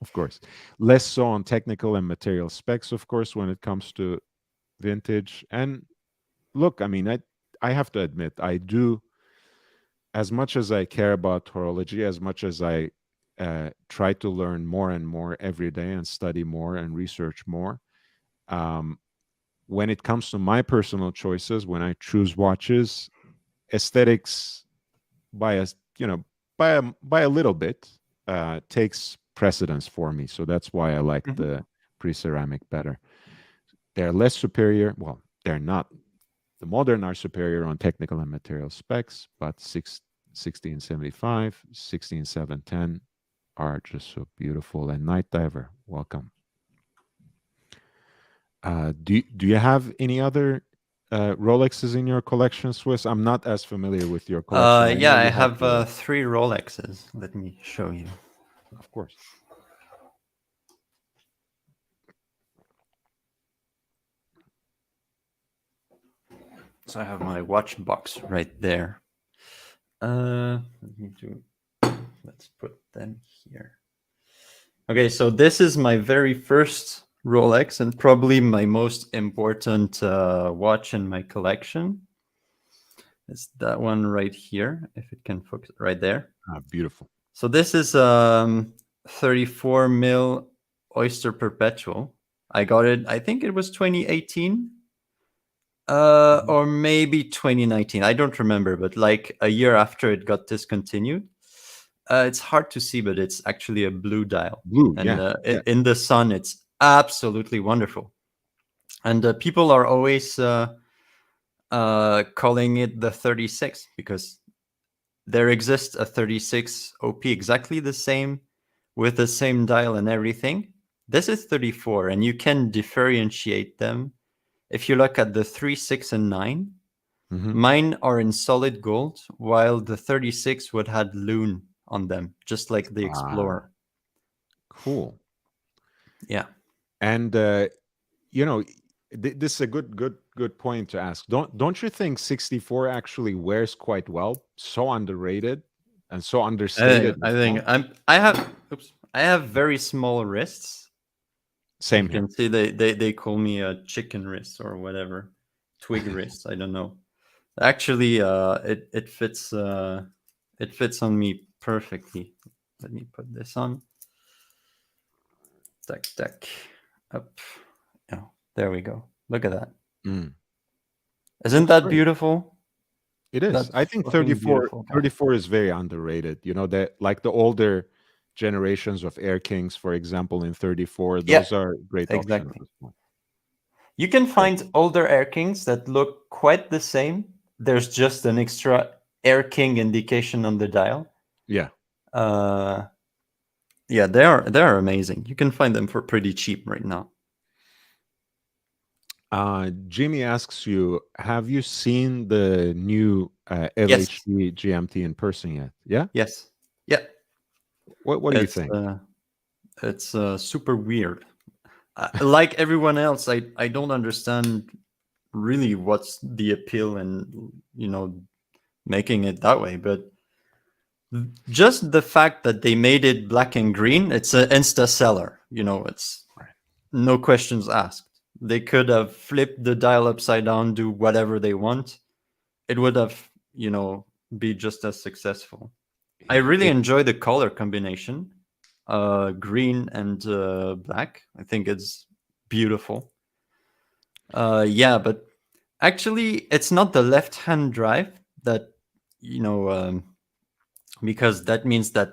of course. Less so on technical and material specs, of course, when it comes to vintage. And look, I mean, I have to admit, I do, as much as I care about horology, as much as I try to learn more and more every day and study more and research more. Um, when it comes to my personal choices, when I choose watches, aesthetics by a by a little bit takes precedence for me. So that's why I like Mhm. the pre-ceramic better. They're less superior. Well, they're not. The modern are superior on technical and material specs, but 1675, 16710 are just so beautiful. And Night Diver, welcome. Do you have any other Rolexes in your collection, Swiss? I'm not as familiar with your collection. I know Yeah, I you have have the, 3 Rolexes. Let me show you. of course. So I have my watch box right there. Let me do. Let's put them here. Okay, so this is my very first Rolex and probably my most important watch in my collection. It's that one right here, if it can focus right there. Beautiful. So this is 34 mil Oyster Perpetual. I got it, I think it was 2018, Mhm. or maybe 2019. I don't remember, but like a year after it got discontinued. It's hard to see, but it's actually a blue dial. Blue, And yeah, yeah. in the sun, it's absolutely wonderful. And people are always calling it the 36 because there exists a 36 OP exactly the same with the same dial and everything. This is 34, and you can differentiate them. If you look at the 3, 6, and 9, Hmm. mine are in solid gold, while the 36 would had loon on them, just like the Ah, Explorer. cool. Yeah. And you know, this is a good point to ask. Don't you think 64 actually wears quite well? So underrated and so understated I as think well. I have very small wrists. As Same you here. can see, they call me a chicken wrist or whatever, twig wrist. I don't know. Actually, it fits on me perfectly. Let me put this on. Tack tack, up. Oh, there we go. Look at that. Mm, Isn't looks that great. beautiful? It is. That's I think fucking beautiful, guys. 34 is very underrated. You know, that like the older generations of Air Kings, for example, in 34, Yeah, those are great options exactly. as well. You can Great. find older Air Kings that look quite the same. There's just an extra Air King indication on the dial. Yeah. Uh, yeah, they are amazing. You can find them for pretty cheap right now. Jimmy asks you, have you seen the new Yes, LHV GMT in person yet? Yeah. yes, yeah. What do you It's think? super weird. Like everyone else, I don't understand really what's the appeal and making it that way, but just the fact that they made it black and green, it's an insta seller. It's Right. no questions asked. They could have flipped the dial upside down, do whatever they want. It would have, be just as successful. I Yeah. really enjoy the color combination, green and black. I think it's beautiful. Yeah, but actually, it's not the left-hand drive that you know, because that means that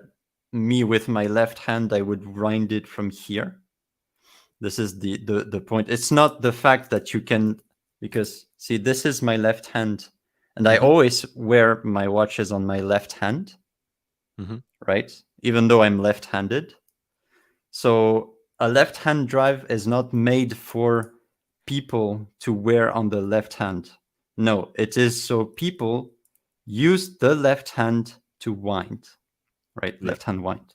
me with my left hand, I would wind it from here. This is the point. It's not the fact that you can, because see, this is my left hand, and I Hmm. always wear my watches on my left hand, Hmm. right? Even though I'm left-handed. So a left-hand drive is not made for people to wear on the left hand. No, it is so people use the left hand to wind, right? Yeah. Left hand wind.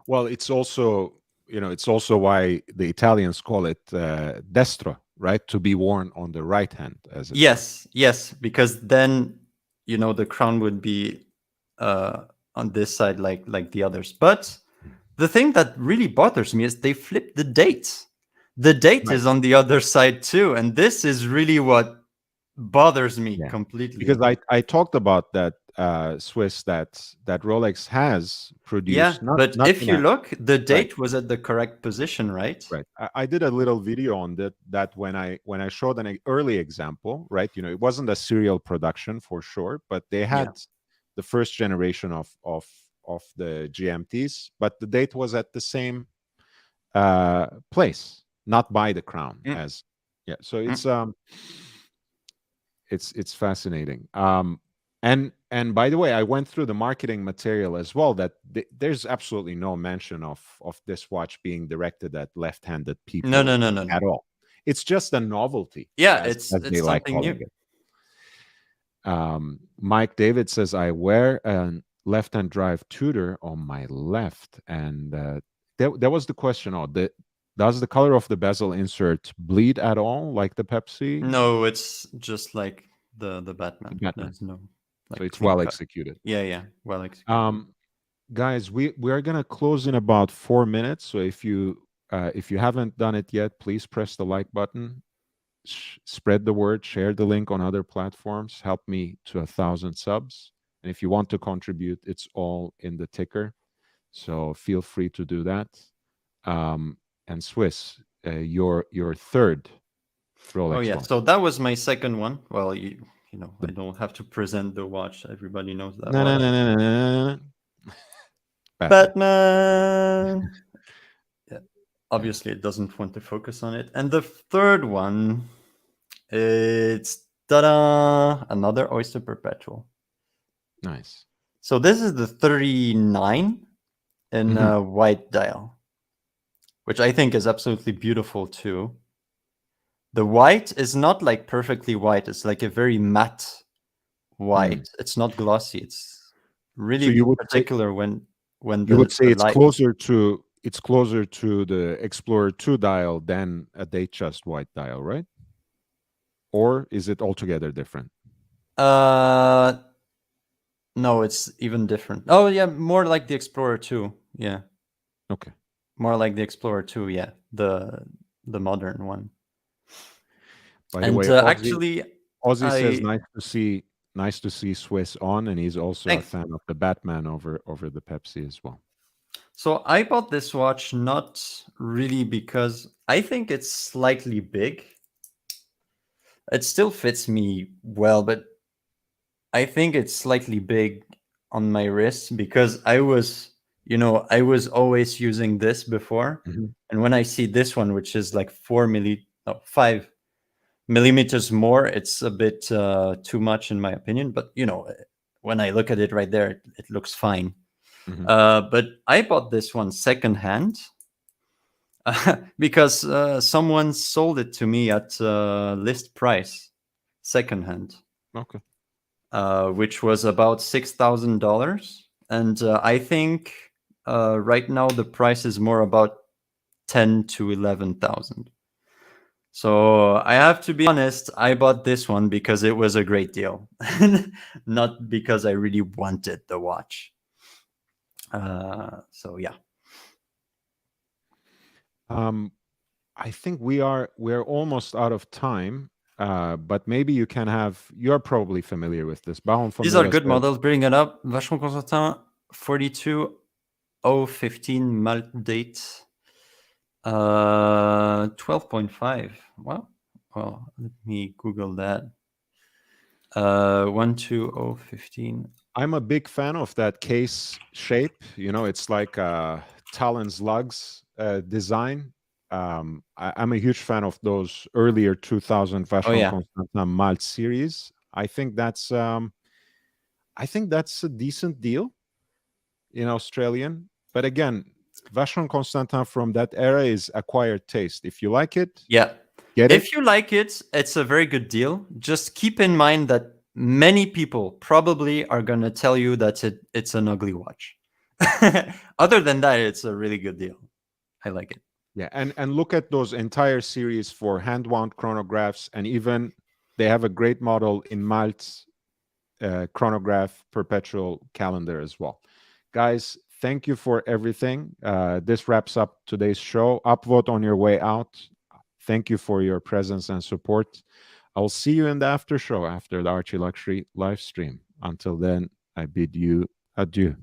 Well, it's also, it's also why the Italians call it destro, right? To be worn on the right hand, as it were. Yes, yes, because then the crown would be uh, on this side like the others. But the thing that really bothers me is they flip the date. The date Right. is on the other side too, and this is really what bothers me Yeah. completely Because about. I talked about that Swiss that Rolex has Yeah, produced, not but not if in you a look, the right. date was at the correct position, right? Right. I did a little video on that when I showed an early example, right? It wasn't a serial production for sure, but they Yeah. had the first generation of the GMTs, but the date was at the same place, not by the crown Mm, as yeah. So mm. it's fascinating. And by the way, I went through the marketing material as well. That there's absolutely no mention of this watch being directed at left-handed No, no, people no, no, at no. all. It's just a novelty, Yeah, as they it's like something calling new. it. Mike David says, I wear a left-hand drive Tudor on my left, and there was the question: does the color of the bezel insert bleed at all, like the Pepsi, No, it's just like the the Batman. Batman? There's no So like it's clean well cut. executed. Yeah, yeah, well executed. Um, guys, we're gonna close in about 4 minutes. So if you haven't done it yet, please press the like button, spread the word, share the link on other platforms, help me to 1,000 subs. And if you want to contribute, it's all in the ticker. So feel free to do that. And Swiss, your third Oh Rolex yeah, watch. so that was my second one. Well, I The don't have to present the watch. Everybody knows that no, no, watch. no, no, no, no, no. Batman. Batman. Yeah, obviously it doesn't want to focus on it. And the third one, it's ta-da, another Oyster Perpetual. Nice. So this is the 39 in white dial, which I think is absolutely beautiful too. The white is not like perfectly white. It's like a very matte white. It's not glossy. It's So really you would say particular when you would say the it's light. closer to the Explorer 2 dial than a Datejust white dial, right? Or is it altogether different? No, it's even different. Oh yeah, more like the Explorer 2. Yeah. Okay. More like the Explorer 2, yeah. The modern one. By the And way, actually Ozzy says I nice to see Swiss on, and he's also a thanks. fan of the Batman over the Pepsi as well. So I bought this watch not really because I think it's slightly big. It still fits me well, but I think it's slightly big on my wrist because I was always using this before. Mhm. And when I see this one, which is like 5 millimeters more, it's a bit too much in my opinion. But when I look at it right there, it looks fine. Mhm. But I bought this one secondhand because someone sold it to me at list price, secondhand, Okay. which was about $6,000, and I think right now the price is more about 10 to 11,000. So I have to be honest, I bought this one because it was a great deal, not because I really wanted the watch. So yeah. I think we're almost out of time, but maybe you're probably familiar with this. Baron von These are Müller good says, models. Bring it up. Vacheron Constantin 42015 malt date. 12.5. Well, let me Google that. 12015. I'm a big fan of that case shape. It's like Talon's lugs design. I'm a huge fan of those earlier 2000 Oh Vacheron yeah. Constantin Malt series. I think that's a decent deal in Australian. But again, Vacheron Constantin from that era is acquired taste. If you like it, Yeah. get it. If you like it, it's a very good deal. Just keep in mind that many people probably are going to tell you that it's an ugly watch. Other than that, it's a really good deal. I like it. Yeah, and look at those entire series for hand-wound chronographs, and even they have a great model in Malt's chronograph perpetual calendar as well. Guys, thank you for everything. This wraps up today's show. Upvote on your way out. Thank you for your presence and support. I'll see you in the after show after the Archie Luxury live stream. Until then, I bid you adieu.